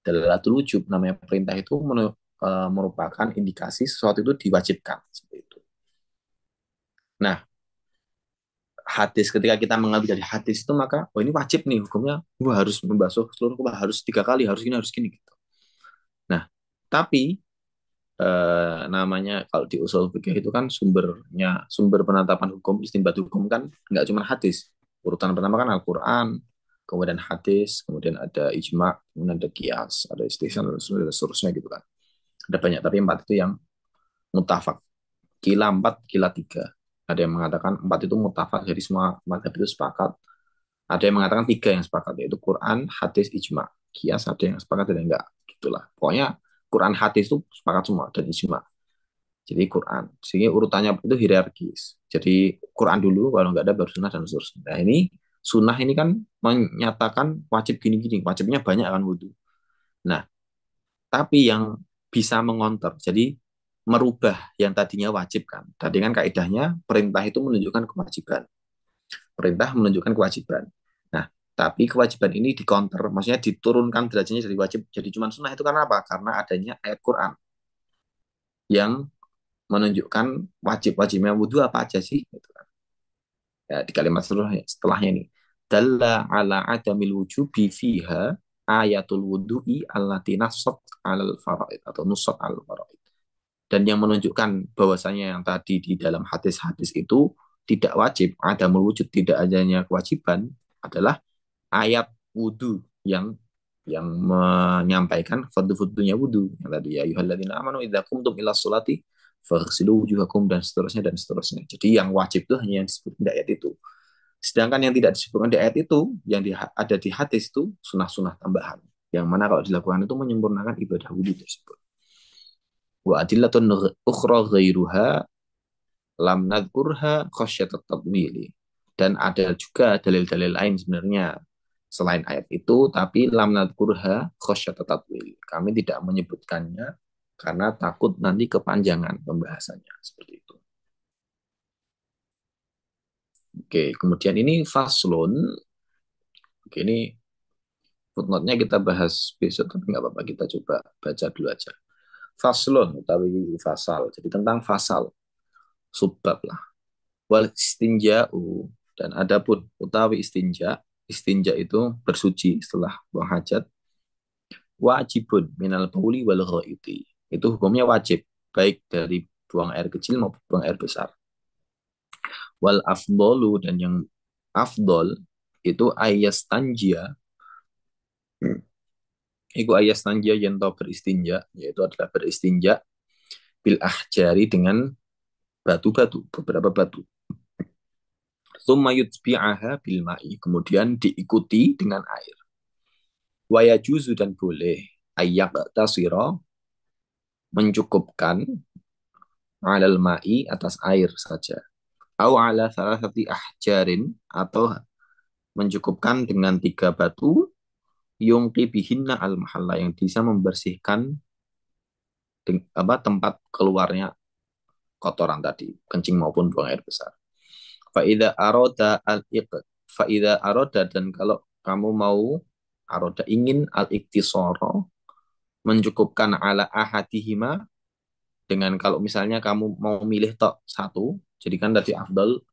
dalalatul wujub. Namanya perintah itu merupakan indikasi sesuatu itu diwajibkan. Seperti itu. Nah, hadis, ketika kita mengambil dari hadis itu maka oh ini wajib nih hukumnya, gua harus membasuh seluruh kepala, harus 3 kali, harus gini gitu. Nah, tapi namanya kalau di usul fikih itu kan sumber penetapan hukum, istinbat hukum kan nggak cuma hadis. Urutan pertama kan Al-Quran, kemudian hadis, kemudian ada ijma, kemudian ada kias, ada istisna dan seterusnya gitu kan. Ada banyak, tapi empat itu yang mutafak. Kila empat, kila tiga. Ada yang mengatakan empat itu mutafak, jadi semua madhab itu sepakat. Ada yang mengatakan tiga yang sepakat, yaitu Quran, hadis, ijma. Kias ada yang sepakat, ada yang enggak. Gitulah. Pokoknya Quran, hadis itu sepakat semua, dan ijma. Jadi Quran. Sehingga urutannya itu hierarkis. Jadi Quran dulu, kalau nggak ada baru sunnah dan seterusnya. Nah ini sunnah ini kan menyatakan wajib gini-gini. Wajibnya banyak kan wudhu. Nah, tapi yang bisa mengontor. Jadi merubah yang tadinya wajib kan. Tadi kan kaidahnya perintah itu menunjukkan kewajiban. Perintah menunjukkan kewajiban. Nah, tapi kewajiban ini dikonter, maksudnya diturunkan derajatnya dari wajib jadi cuma sunnah itu karena apa? Karena adanya ayat Quran yang menunjukkan wajib-wajibnya wudhu apa aja sih? Gitu kan. Ya, di kalimat setelahnya ini. Dalla ala adamil wujubi fiha ayatul wudu'i allati nasat alal faraid atau nusat al faraid. Dan yang menunjukkan bahwasanya yang tadi di dalam hadis-hadis itu tidak wajib, adamul wujud, tidak adanya kewajiban adalah ayat wudhu yang menyampaikan fardu-fardunya wudhu yang tadi ya ayyuhalladzina amanu idza qumtum ila sholati faghsilu wujuhakum dan seterusnya dan seterusnya. Jadi yang wajib itu hanya yang disebutkan di ayat itu. Sedangkan yang tidak disebutkan di ayat itu yang ada di hadis itu sunah-sunah tambahan. Yang mana kalau dilakukan itu menyempurnakan ibadah wudhu tersebut. Wa adillatun ukhra ghairuha lam nadhkurha khasyatat tadmili. Dan ada juga dalil-dalil lain sebenarnya selain ayat itu, tapi lam nadhkurha khasyatat tadmili. Kami tidak menyebutkannya karena takut nanti kepanjangan pembahasannya seperti itu. Oke, kemudian ini faslun. Oke, ini footnote-nya kita bahas besok, tapi nggak apa-apa, kita coba baca dulu aja. Faslun, utawi fasal. Jadi tentang fasal, subbab lah. Wal istinja'u, dan adapun utawi istinja, istinja itu bersuci setelah buang hajat, wajibun minal bauli wal ghaiti. Itu hukumnya wajib, baik dari buang air kecil maupun buang air besar. Wal afdolu, dan yang afdol itu ayas tanjia. Iku ayas tanjia yang tau beristinja, yaitu adalah beristinja bil ahjari dengan batu-batu, beberapa batu. Tsumma yutbi'aha bil ma'i, kemudian diikuti dengan air. Waya juzu, dan boleh ayak tasiro mencukupkan alal ma'i atas air saja. Au ala salasati ahjarin, atau mencukupkan dengan 3 batu yungki bihinna al mahalla, yang bisa membersihkan tempat keluarnya kotoran tadi, kencing maupun buang air besar. Faida aroda al faida aroda, dan kalau kamu mau aroda ingin al iktisoro mencukupkan ala ahadihima, dengan kalau misalnya kamu mau milih tok satu, jadi kan tadi afdal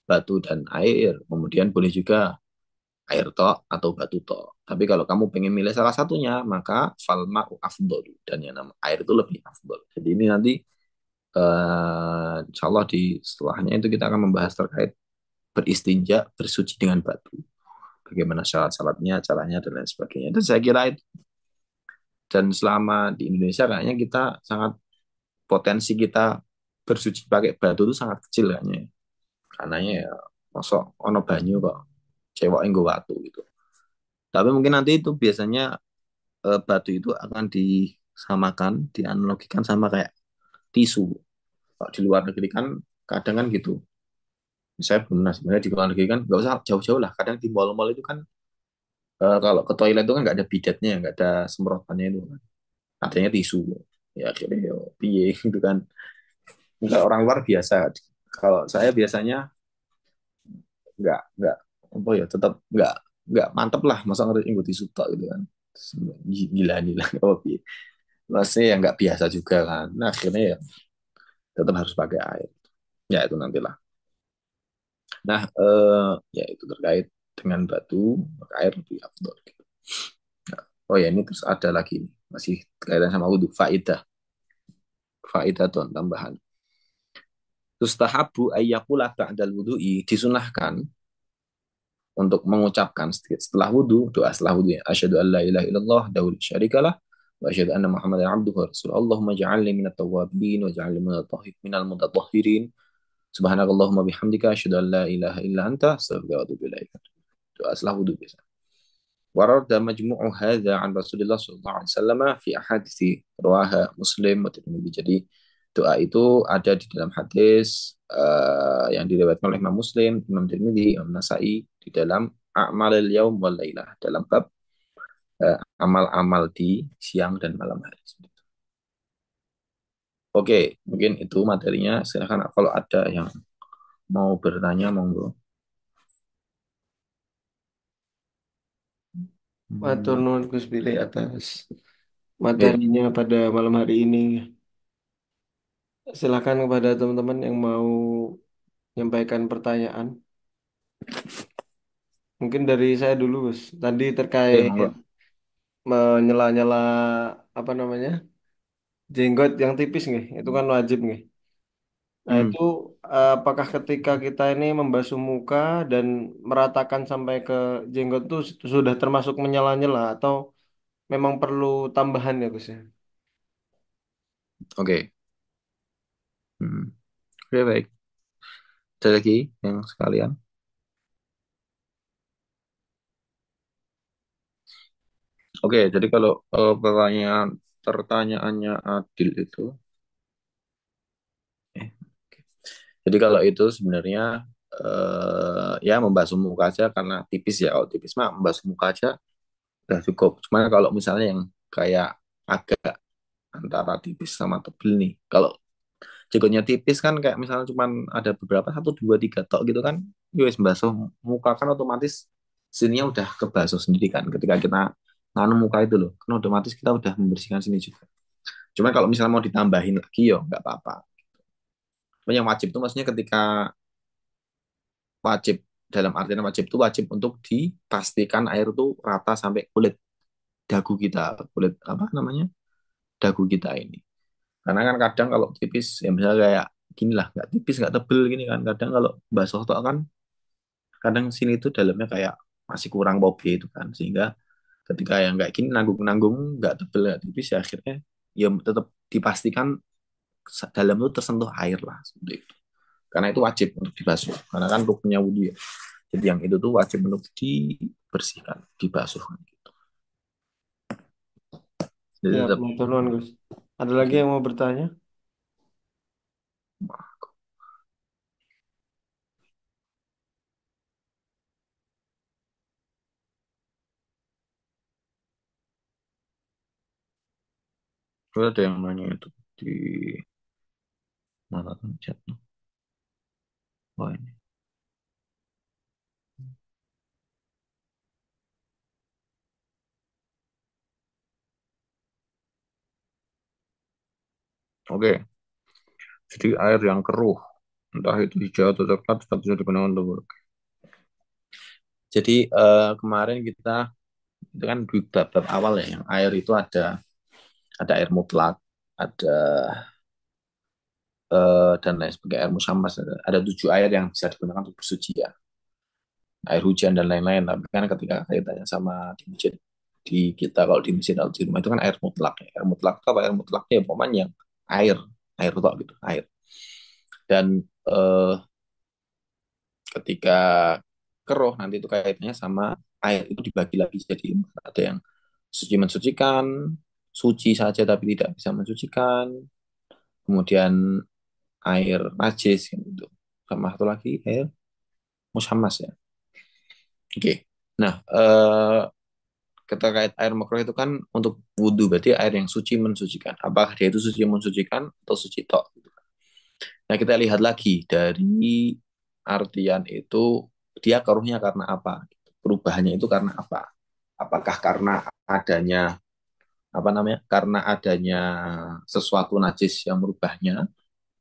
batu dan air, kemudian boleh juga air tok atau batu tok. Tapi kalau kamu pengen milih salah satunya, maka falma afdal, dan yang nama air itu lebih afdal. Jadi ini nanti insya Allah di setelahnya itu kita akan membahas terkait beristinja, bersuci dengan batu. Bagaimana syarat-syaratnya, caranya, dan lain sebagainya. Dan saya kira itu, dan selama di Indonesia kayaknya kita sangat, potensi kita bersuci pakai batu itu sangat kecil kayaknya. Karena ya, masuk ono banyu kok, cewek yang batu gitu. Tapi mungkin nanti itu biasanya batu itu akan disamakan, dianalogikan sama kayak tisu. Kalau di luar negeri kan kadang kan gitu. Saya pernah sebenarnya di luar negeri kan nggak usah jauh-jauh lah. Kadang di mall-mall itu kan kalau ke toilet itu kan nggak ada bidetnya, nggak ada semprotannya itu kan. Adanya tisu. Ya akhirnya yo piye gitu kan. Enggak, orang luar biasa. Kalau saya biasanya nggak apa ya, tetap nggak mantep lah, masa ngerti tisu tok gitu kan. Gila gila oh piye. Masih ya nggak biasa juga kan. Nah akhirnya ya tetap harus pakai air. Ya itu nantilah. Nah, ya itu terkait dengan batu, maka air lebih afdol. Gitu. Nah, oh ya ini terus ada lagi nih, masih kaitan sama wudhu, faidah, faidah tuh tambahan. Tustahabu ayyakula ba'dal wudhu'i, disunahkan untuk mengucapkan setelah wudhu, doa setelah wudhu ya. Asyhadu an la ilaha illallah, daul syarikalah, wa asyhadu anna Muhammadan abduhu wa rasuluh. Allahumma ja'alni minat tawwabin wa ja'alni minal mutatahhirin. Subhanakallahumma bihamdika asyhadu an la ilaha illa anta astaghfiruka wa atubu ilaik. Doa setelah wudhu biasa. Warada majmu'u hadza an Rasulillah sallallahu alaihi wasallam fi ahadits rawaha Muslim wa Tirmidzi. Jadi doa itu ada di dalam hadis yang diriwayatkan oleh Imam Muslim, Imam Tirmidzi, Imam Nasai di dalam A'malul Yaum wal Lailah dalam bab amal-amal di siang dan malam hari. Oke, mungkin itu materinya. Silakan kalau ada yang mau bertanya monggo. Matur Hmm. nuwun Gus Billy atas Oke, materinya pada malam hari ini. Silakan kepada teman-teman yang mau menyampaikan pertanyaan. Mungkin dari saya dulu, Gus. Tadi oke, terkait monggo. menyela-nyela apa namanya? Jenggot yang tipis nih, itu kan wajib nih. Nah, Hmm. itu apakah ketika kita ini membasuh muka dan meratakan sampai ke jenggot itu sudah termasuk menyela-nyela atau memang perlu tambahan ya, Gus ya? Oke. Hmm. Oke, baik. Ada lagi yang sekalian? Oke, jadi kalau pertanyaannya Adil itu, eh, oke. Jadi kalau itu sebenarnya ya membasuh muka aja karena tipis ya. Kalau tipis mah membasuh muka aja udah cukup. Cuma kalau misalnya yang kayak agak antara tipis sama tebel nih, kalau jenggotnya tipis kan kayak misalnya cuman ada beberapa satu dua tiga tok gitu kan, wis membasuh muka kan otomatis sininya udah kebasuh sendiri kan. Ketika kita nganu muka itu loh, kan otomatis kita udah membersihkan sini juga. Cuma kalau misalnya mau ditambahin lagi ya nggak apa-apa. Cuma yang wajib itu maksudnya ketika wajib dalam artian wajib itu wajib untuk dipastikan air itu rata sampai kulit dagu kita, kulit apa namanya dagu kita ini. Karena kan kadang kalau tipis ya misalnya kayak gini lah, nggak tipis nggak tebel gini kan. Kadang kalau basuh tok kan kadang sini tuh dalamnya kayak masih kurang pobe itu kan, sehingga ketika yang kayak gini nanggung-nanggung nggak tebel nggak tipis ya akhirnya ya tetap dipastikan dalam itu tersentuh air lah seperti itu. Karena itu wajib untuk dibasuh. Karena kan rukunnya wudhu ya. Jadi yang itu tuh wajib untuk dibersihkan, dibasuh gitu. Jadi Ya, tetap matur nuwun, Gus. Ada lagi oke. yang mau bertanya? Kalau ada yang nanya itu di mana tuh chat? Wah ini. Oke, jadi air yang keruh, entah itu hijau atau coklat, statusnya digunakan untuk. Jadi kemarin kita itu kan di bab-bab awal ya, yang air itu ada air mutlak, ada dan lain sebagainya, air musyammas, ada 7 air yang bisa digunakan untuk bersuci ya, air hujan dan lain-lain. Tapi kan ketika kaitannya sama di masjid di kita kalau di masjid atau di rumah itu kan air mutlak ya. Air mutlak itu apa? Air mutlaknya ya pokoknya yang air, air tok gitu, air. Dan ketika keruh nanti itu kaitannya sama air itu dibagi lagi jadi ada yang suci mensucikan, suci saja tapi tidak bisa mensucikan, kemudian air najis gitu. Sama satu lagi air musammas ya. Oke. Nah, terkait air makruh itu kan untuk wudhu berarti air yang suci mensucikan. Apakah dia itu suci mensucikan atau suci tok? Gitu. Nah, kita lihat lagi dari artian itu dia keruhnya karena apa? Perubahannya itu karena apa? Apakah karena adanya apa namanya? Karena adanya sesuatu najis yang merubahnya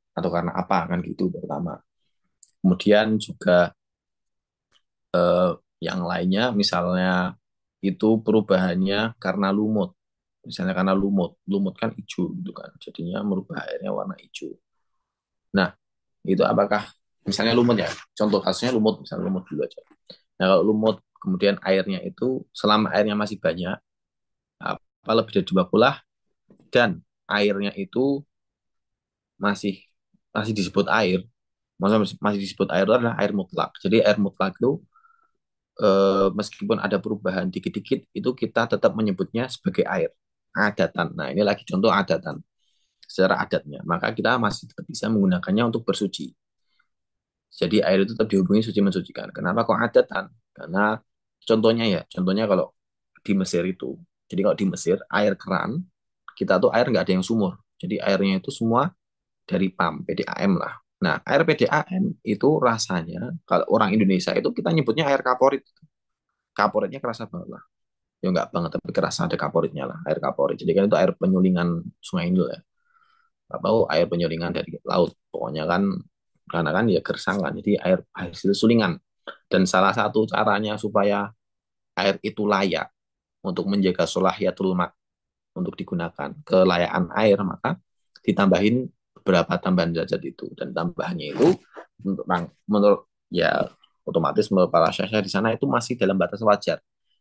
atau karena apa kan gitu pertama. Kemudian juga Yang lainnya misalnya itu perubahannya karena lumut. Misalnya karena lumut kan hijau gitu kan. Jadinya merubah airnya warna hijau. Nah, itu apakah misalnya lumut ya? Contoh kasusnya lumut, misalnya lumut dulu aja. Nah, kalau lumut kemudian airnya itu selama airnya masih banyak, apa lebih dari 20 dan airnya itu masih masih disebut air, maksudnya masih disebut air itu adalah air mutlak. Jadi air mutlak itu meskipun ada perubahan dikit-dikit itu kita tetap menyebutnya sebagai air adatan. Nah, ini lagi contoh adatan secara adatnya. Maka kita masih tetap bisa menggunakannya untuk bersuci. Jadi air itu tetap dihubungi suci mensucikan. Kenapa kok adatan? Karena contohnya kalau di Mesir itu, jadi kalau di Mesir air keran kita tuh air nggak ada yang sumur. Jadi airnya itu semua dari PAM, PDAM lah. Nah, air PDAM itu rasanya kalau orang Indonesia itu kita nyebutnya air kaporit. Kaporitnya kerasa banget lah. Ya nggak banget, tapi kerasa ada kaporitnya lah, air kaporit. Jadi kan itu air penyulingan Sungai Nil ya. Atau air penyulingan dari laut. Pokoknya kan, karena kan ya gersang kan, jadi air hasil sulingan. Dan salah satu caranya supaya air itu layak untuk menjaga solahiyatul ma untuk digunakan kelayakan air, maka ditambahin beberapa tambahan zat itu, dan tambahannya itu menurut ya otomatis menurut para syekh di sana itu masih dalam batas wajar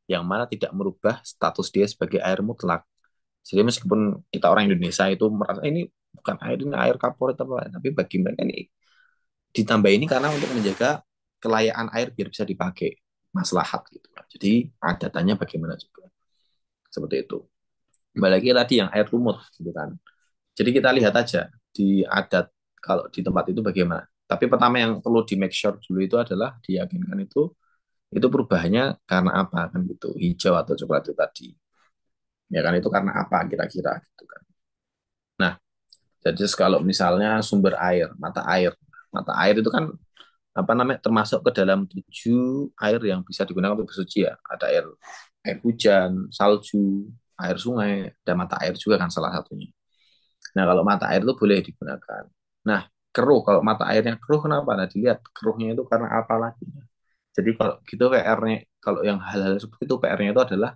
yang mana tidak merubah status dia sebagai air mutlak. Jadi meskipun kita orang Indonesia itu merasa ini bukan air, ini air kaporit apa, tapi bagi mereka ini ditambah ini karena untuk menjaga kelayakan air biar bisa dipakai maslahat gitu. Jadi adatannya bagaimana juga seperti itu. Kembali lagi tadi yang air lumut gitu kan. Jadi kita lihat aja di adat kalau di tempat itu bagaimana. Tapi pertama yang perlu di make sure dulu itu adalah diyakinkan itu perubahannya karena apa kan gitu, hijau atau coklat itu tadi. Ya kan itu karena apa kira-kira gitu kan. Nah, jadi kalau misalnya sumber air, mata air itu kan apa namanya termasuk ke dalam 7 air yang bisa digunakan untuk bersuci ya. Ada air hujan, salju, air sungai, dan mata air juga kan salah satunya. Nah, kalau mata air itu boleh digunakan. Nah, keruh, kalau mata airnya keruh kenapa? Nah, dilihat keruhnya itu karena apa lagi. Jadi kalau gitu PR-nya, kalau yang hal-hal seperti itu PR-nya itu adalah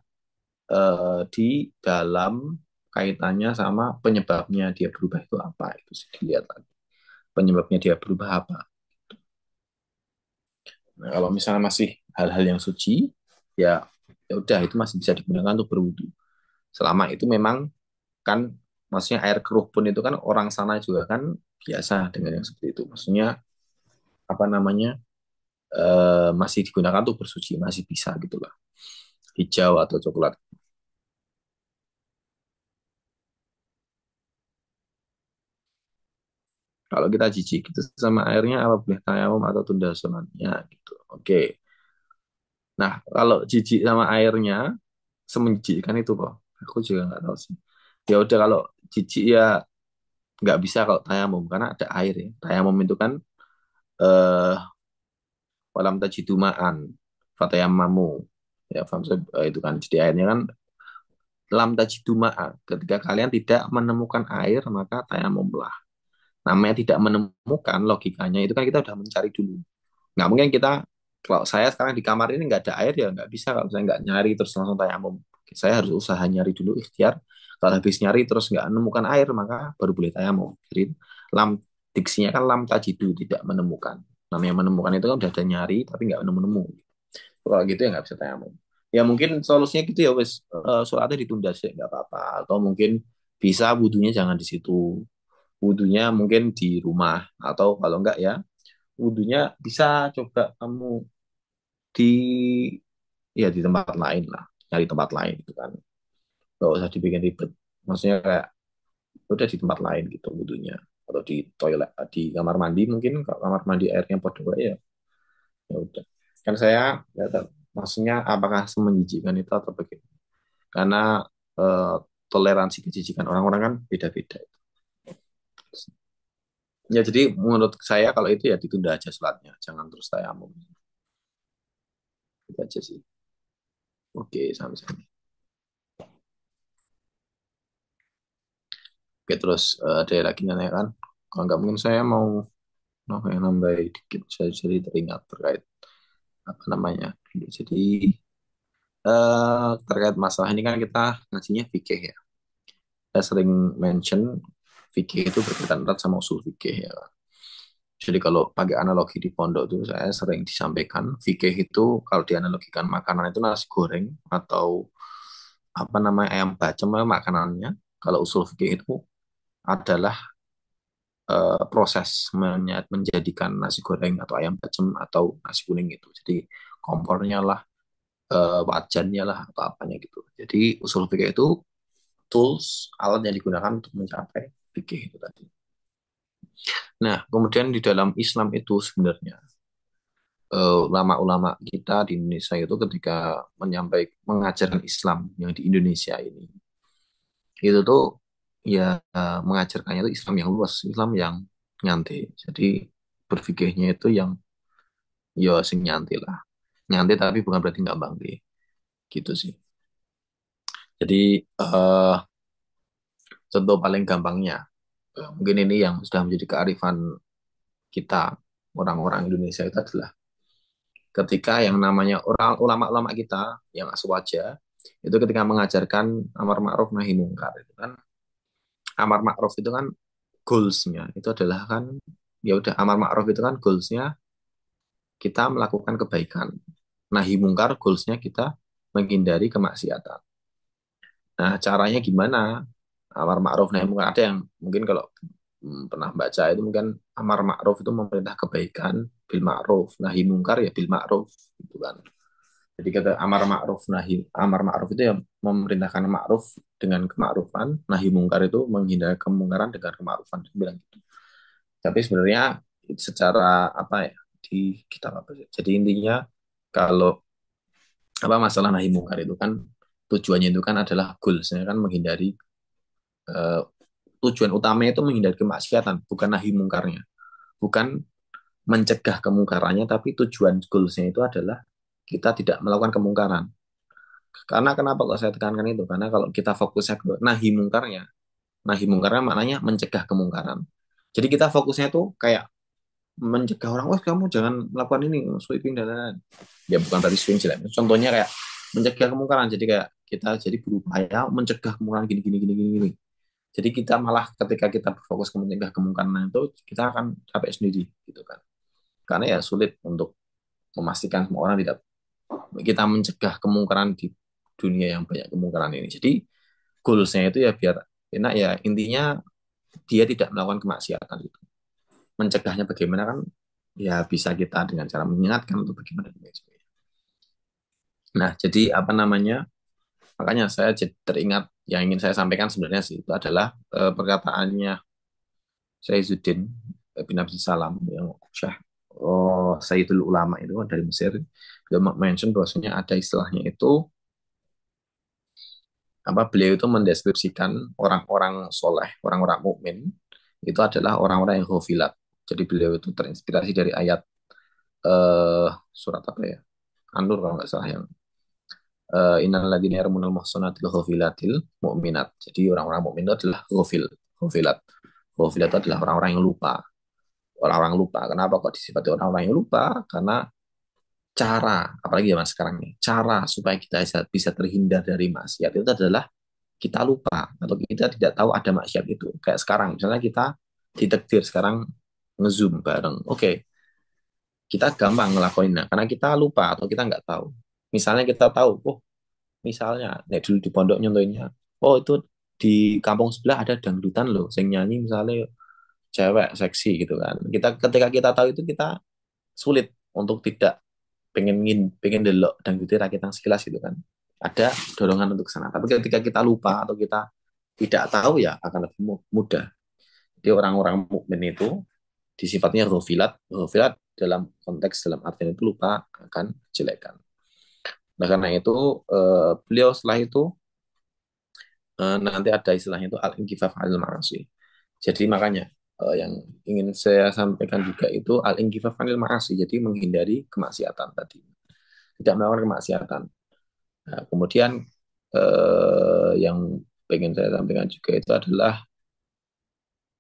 di dalam kaitannya sama penyebabnya dia berubah itu apa. Itu sih dilihat lagi. Penyebabnya dia berubah apa. Nah, kalau misalnya masih hal-hal yang suci, ya ya udah itu masih bisa digunakan untuk berwudu. Selama itu memang kan maksudnya air keruh pun itu kan orang sana juga kan biasa dengan yang seperti itu. Maksudnya apa namanya masih digunakan untuk bersuci, masih bisa gitu lah. Hijau atau coklat. Kalau kita jijik itu sama airnya apa boleh tayamum atau tunda sunatnya gitu. Oke. Nah, kalau jijik sama airnya semenjijikkan itu kok. Aku juga nggak tahu sih. Ya udah kalau jijik ya nggak bisa kalau tayamum karena ada air ya. Tayamum itu kan eh walam tajidu ma'an fatayammamu. Ya, paham saya? Itu kan jadi airnya kan lam tajidu ma'a. Ketika kalian tidak menemukan air maka tayamumlah. Namanya tidak menemukan logikanya itu kan kita udah mencari dulu. Nggak mungkin kita kalau saya sekarang di kamar ini nggak ada air ya nggak bisa kalau saya nggak nyari terus langsung tayamum. Saya harus usaha nyari dulu ikhtiar. Kalau habis nyari terus nggak menemukan air maka baru boleh tayamum. Jadi lam diksinya kan lam tajidu tidak menemukan. Namanya menemukan itu kan udah ada nyari tapi nggak nemu-nemu. Kalau gitu ya nggak bisa tayamum. Ya mungkin solusinya gitu ya wes sholatnya ditunda sih nggak apa-apa. Atau mungkin bisa wudhunya jangan di situ. Wudhunya mungkin di rumah atau kalau enggak ya wudhunya bisa coba kamu di ya di tempat lain lah, nyari tempat lain gitu kan, nggak usah dibikin ribet. Maksudnya kayak udah di tempat lain gitu wudhunya atau di toilet di kamar mandi mungkin kalau kamar mandi airnya podo ya ya udah kan saya ya, maksudnya apakah semenjijikan itu atau bagaimana karena eh, toleransi kejijikan orang-orang kan beda-beda. Ya jadi menurut saya kalau itu ya ditunda aja sholatnya jangan terus tayamum itu aja sih. Oke, sama-sama. Oke, terus ada lagi nanya kan? Kalau nggak mungkin saya mau nambah dikit saya jadi teringat terkait apa namanya. Jadi terkait masalah ini kan kita ngajinya fikih ya. Saya sering mention fikih itu berkaitan erat sama usul fikih ya. Jadi kalau pakai analogi di pondok itu saya sering disampaikan fikih itu kalau dianalogikan makanan itu nasi goreng atau apa namanya ayam bacem makanannya. Kalau usul fikih itu adalah proses menjadikan nasi goreng atau ayam bacem atau nasi kuning itu. Jadi kompornya lah, wajannya lah atau apanya gitu. Jadi usul fikih itu tools alat yang digunakan untuk mencapai fikih itu tadi. Nah, kemudian di dalam Islam itu sebenarnya ulama-ulama kita di Indonesia itu ketika menyampaikan mengajarkan Islam yang di Indonesia ini itu tuh ya mengajarkannya itu Islam yang luas, Islam yang nyantai. Jadi berfikirnya itu yang ya sing nyantai lah. Nyantai tapi bukan berarti nggak bangke. Gitu sih. Jadi contoh paling gampangnya mungkin ini yang sudah menjadi kearifan kita orang-orang Indonesia itu adalah ketika yang namanya orang ulama-ulama kita yang aswaja itu ketika mengajarkan amar ma'ruf nahi mungkar itu kan amar ma'ruf itu kan goalsnya itu adalah kan ya udah amar ma'ruf itu kan goalsnya kita melakukan kebaikan nahi mungkar goalsnya kita menghindari kemaksiatan. Nah caranya gimana amar ma'ruf nahi mungkar ada yang mungkin kalau pernah baca itu mungkin amar ma'ruf itu memerintah kebaikan bil ma'ruf nahi mungkar ya bil ma'ruf gitu kan. Jadi kata amar ma'ruf itu ya memerintahkan ma'ruf dengan kemakrufan, nahi mungkar itu menghindari kemungkaran dengan kemakrufan. Dia bilang gitu. Tapi sebenarnya secara apa ya di kitab apa sih? Jadi intinya kalau apa masalah nahi mungkar itu kan tujuannya itu kan adalah goalsnya kan menghindari eh, tujuan utamanya itu menghindari kemaksiatan, bukan nahi mungkarnya, bukan mencegah kemungkarannya, tapi tujuan goalsnya itu adalah kita tidak melakukan kemungkaran. Karena kenapa kok saya tekankan itu? Karena kalau kita fokusnya ke nahi mungkarnya maknanya mencegah kemungkaran. Jadi kita fokusnya tuh kayak mencegah orang, wah kamu jangan melakukan ini, sweeping dan lain-lain. Ya bukan tadi sweeping jelek. Contohnya kayak mencegah kemungkaran. Jadi kayak kita jadi berupaya mencegah kemungkaran gini, gini, gini, gini, gini. Jadi kita malah ketika kita berfokus ke mencegah kemungkaran itu, kita akan capek sendiri gitu kan. Karena ya sulit untuk memastikan semua orang tidak kita mencegah kemungkaran di dunia yang banyak kemungkaran ini. Jadi goalsnya itu ya biar enak ya intinya dia tidak melakukan kemaksiatan itu. Mencegahnya bagaimana kan ya bisa kita dengan cara mengingatkan untuk bagaimana. Nah jadi apa namanya makanya saya teringat yang ingin saya sampaikan sebenarnya sih itu adalah perkataannya Saizuddin bin Abdul Salam yang Syekh Sayyidul Ulama itu dari Mesir dia mention bahwasanya ada istilahnya itu apa beliau itu mendeskripsikan orang-orang soleh, orang-orang mukmin itu adalah orang-orang yang ghafilat. Jadi beliau itu terinspirasi dari ayat surat apa ya? An-Nur kalau nggak salah yang innal ladzina yarmunal muhsanatil ghafilatil mu'minat. Jadi orang-orang mukmin itu adalah ghafilat. Ghafilat itu adalah orang-orang yang lupa. Orang-orang lupa. Kenapa kok disifati orang-orang yang lupa? Karena cara, apalagi zaman sekarang nih, cara supaya kita bisa terhindar dari maksiat itu adalah kita lupa atau kita tidak tahu ada maksiat itu. Kayak sekarang, misalnya kita ditakdir sekarang ngezoom bareng. Oke, kita gampang ngelakoinnya karena kita lupa atau kita nggak tahu. Misalnya kita tahu, oh misalnya, nek dulu di pondok nyontoinnya, oh itu di kampung sebelah ada dangdutan loh, sing nyanyi misalnya cewek seksi gitu kan. Kita ketika kita tahu itu kita sulit untuk tidak pengen delok dangdutnya rakyat yang sekilas gitu kan. Ada dorongan untuk sana. Tapi ketika kita lupa atau kita tidak tahu ya akan lebih mudah. Jadi orang-orang mukmin itu disifatnya ghafilat, ghafilat dalam konteks dalam artian itu lupa akan kejelekan. Nah karena itu beliau setelah itu nanti ada istilahnya itu al-inkifaf al ma'asi. Jadi makanya yang ingin saya sampaikan juga itu al-inkifaf anil ma'asi. Jadi menghindari kemaksiatan tadi. Tidak melakukan kemaksiatan. Nah, kemudian yang pengen saya sampaikan juga itu adalah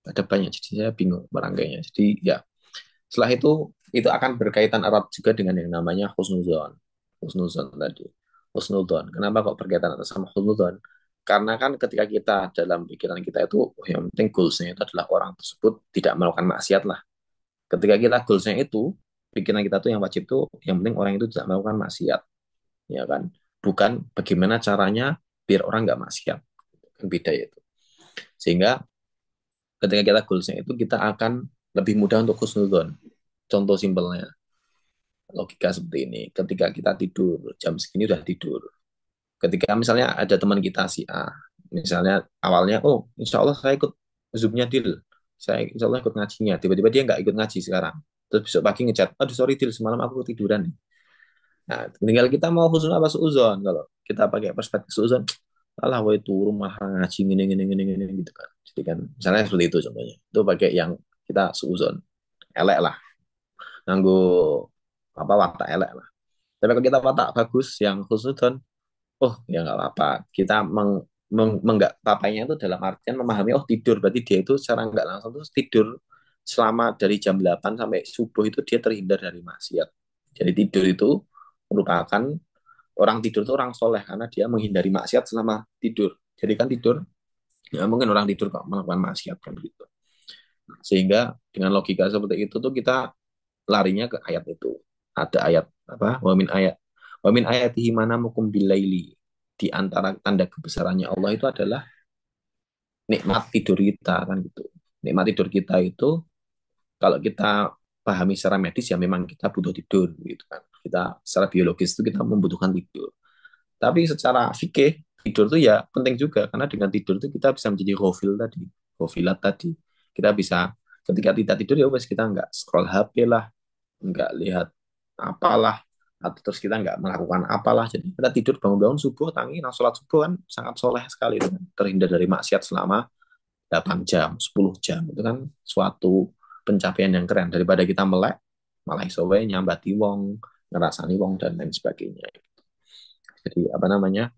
ada banyak jadi saya bingung merangkainya. Jadi ya setelah itu itu akan berkaitan erat juga dengan yang namanya husnuzon. Husnuzon tadi. Husnuzon. Kenapa kok berkaitan erat sama husnuzon? Karena kan ketika kita dalam pikiran kita itu, oh, yang penting goalsnya itu adalah orang tersebut tidak melakukan maksiat lah. Ketika kita goalsnya itu, pikiran kita tuh yang wajib tuh, yang penting orang itu tidak melakukan maksiat, ya kan? Bukan bagaimana caranya biar orang nggak maksiat. Kan beda itu. Sehingga ketika kita goalsnya itu, kita akan lebih mudah untuk husnuzon. Contoh simpelnya, logika seperti ini. Ketika kita tidur, jam segini udah tidur. Ketika misalnya ada teman kita si A, misalnya awalnya, oh insya Allah saya ikut Zoom-nya Dil, saya insya Allah ikut ngajinya. Tiba-tiba dia nggak ikut ngaji sekarang. Terus besok pagi ngechat, aduh sorry Dil, semalam aku ketiduran. Nah, tinggal kita mau husnul apa suuzon. Kalau kita pakai perspektif suuzon, alah woi turu mah ngaji gini gitu kan. Jadi kan misalnya seperti itu contohnya. Itu pakai yang kita suuzon. Elek lah. Nganggo apa watak elek lah. Tapi kalau kita watak bagus yang husnudon, oh ya nggak apa-apa. Kita menggak papanya itu dalam artian memahami, oh tidur berarti dia itu secara nggak langsung tuh tidur selama dari jam 8 sampai subuh itu dia terhindar dari maksiat. Jadi tidur itu merupakan orang tidur itu orang soleh karena dia menghindari maksiat selama tidur. Jadi kan tidur, ya mungkin orang tidur kok melakukan maksiat kan gitu. Sehingga dengan logika seperti itu tuh kita larinya ke ayat itu. Ada ayat apa? Wamin ayatihi manamukum bilaili. Di antara tanda kebesarannya Allah itu adalah nikmat tidur kita kan gitu. Nikmat tidur kita itu kalau kita pahami secara medis ya memang kita butuh tidur gitu kan. Kita secara biologis itu kita membutuhkan tidur. Tapi secara fikih tidur tuh ya penting juga karena dengan tidur itu kita bisa menjadi ghafil tadi, ghafilat tadi. Kita bisa ketika tidak tidur ya wes kita nggak scroll HP lah, nggak lihat apalah, atau terus kita nggak melakukan apalah. Jadi kita tidur bangun-bangun subuh, tangi, nah sholat subuh kan sangat soleh sekali itu kan. Terhindar dari maksiat selama 8 jam, 10 jam itu kan suatu pencapaian yang keren daripada kita melek malah iso wae nyambati wong, ngerasani wong dan lain sebagainya. Jadi apa namanya?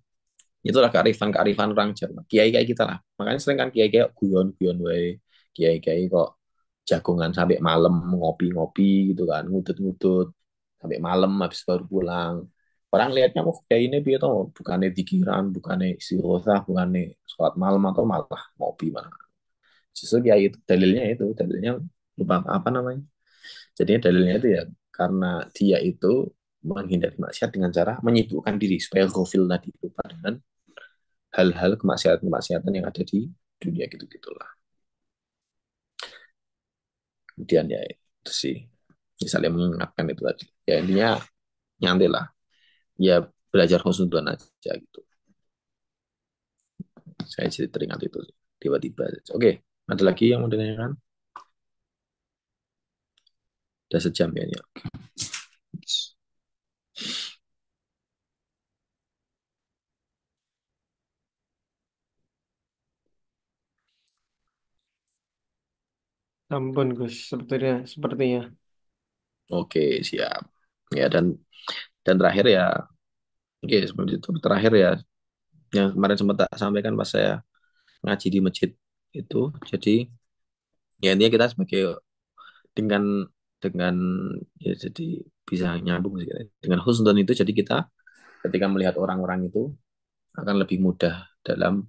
Itulah kearifan-kearifan orang Jawa. Kiai kayak kita lah. Makanya sering kan kiai kayak guyon-guyon wae. Kiai-kiai kok jagongan sampai malam ngopi-ngopi gitu kan, ngudut-ngudut sampai malam habis baru pulang. Orang lihatnya mau kayak ini biar tuh bukannya pikiran, bukannya istighosa, bukannya sholat malam atau malah ngopi malah. Justru ya itu dalilnya lupa apa namanya. Jadinya dalilnya itu ya karena dia itu menghindari maksiat dengan cara menyibukkan diri supaya gofil tadi lupa dengan hal-hal kemaksiatan-kemaksiatan yang ada di dunia gitu-gitulah. Kemudian ya itu sih, misalnya mengingatkan itu tadi. Ya intinya nyantai lah. Ya belajar husnudon aja gitu. Saya jadi teringat itu sih. Tiba-tiba. Oke, ada lagi yang mau ditanyakan? Udah sejam ya. Ya. Ampun Gus, sepertinya. Oke, siap. Ya dan terakhir ya, oke seperti itu. Terakhir ya, yang kemarin sempat tak sampaikan pas saya ngaji di masjid itu. Jadi ya intinya kita sebagai dengan dengan ya jadi bisa nyambung sih. Dengan husnudon itu jadi kita ketika melihat orang-orang itu akan lebih mudah dalam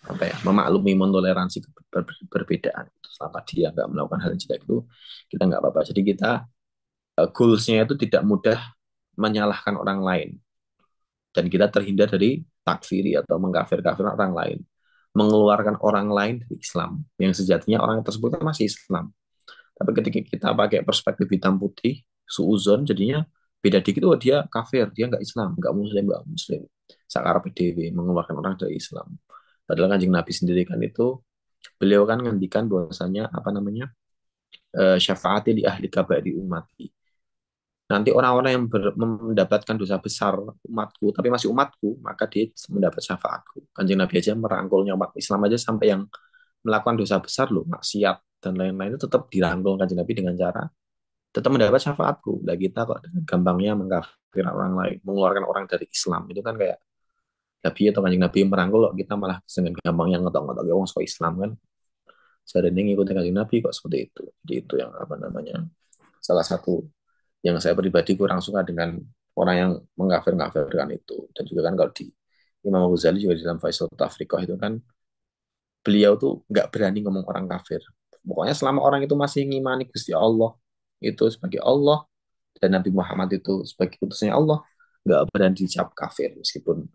apa ya, memaklumi mentoleransi perbedaan. Selama dia nggak melakukan hal yang jelek itu kita nggak apa-apa. Jadi kita goalsnya itu tidak mudah menyalahkan orang lain dan kita terhindar dari takfiri atau mengkafir-kafir orang lain, mengeluarkan orang lain dari Islam yang sejatinya orang tersebut kan masih Islam. Tapi ketika kita pakai perspektif hitam putih, suuzon, jadinya beda dikit, oh dia kafir, dia nggak Islam, nggak Muslim. Sakar PDW, mengeluarkan orang dari Islam. Padahal kanjeng Nabi sendiri kan itu, beliau kan ngendikan bahwasanya, apa namanya, syafaati di ahli kabair di umat. Nanti orang-orang yang mendapatkan dosa besar umatku, tapi masih umatku, maka dia mendapat syafaatku. Kanjeng Nabi aja merangkulnya umat Islam aja sampai yang melakukan dosa besar loh, maksiat dan lain-lain itu tetap dirangkul kanjeng Nabi dengan cara tetap mendapat syafaatku. Nah kita kok dengan gampangnya mengkafir orang lain, mengeluarkan orang dari Islam itu kan kayak Nabi atau kanjeng Nabi merangkul kok kita malah dengan gampangnya ngetok-ngetok ya wong Islam kan. Saya ngikutin kanjeng Nabi kok seperti itu. Jadi itu yang apa namanya salah satu yang saya pribadi kurang suka dengan orang yang mengkafir-kafirkan itu. Dan juga kan kalau di Imam Ghazali juga di dalam Faisal Tafriqah itu kan beliau tuh nggak berani ngomong orang kafir. Pokoknya selama orang itu masih ngimani Gusti Allah itu sebagai Allah dan Nabi Muhammad itu sebagai utusannya Allah, nggak berani dicap kafir meskipun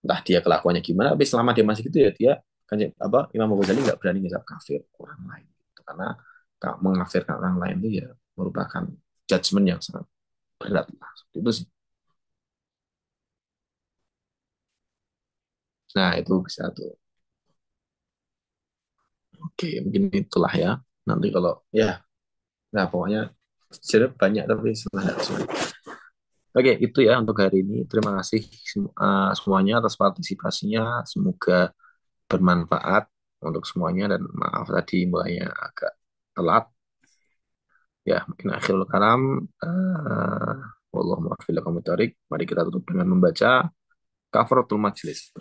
entah dia kelakuannya gimana, tapi selama dia masih gitu ya dia kan apa Imam Ghazali nggak berani ngecap kafir orang lain. Karena mengafirkan orang lain itu ya merupakan judgement yang sangat berat lah. Itu sih. Nah, itu bisa tuh. Oke, mungkin itulah ya. Nanti kalau ya, nah pokoknya sebenarnya banyak tapi sebenarnya oke, itu ya untuk hari ini. Terima kasih semuanya atas partisipasinya. Semoga bermanfaat untuk semuanya dan maaf tadi mulainya agak telat. Ya, mungkin akhirul kalam. Wallahu muwaffiq ila aqwamit thoriq. Mari kita tutup dengan membaca kafaratul majlis.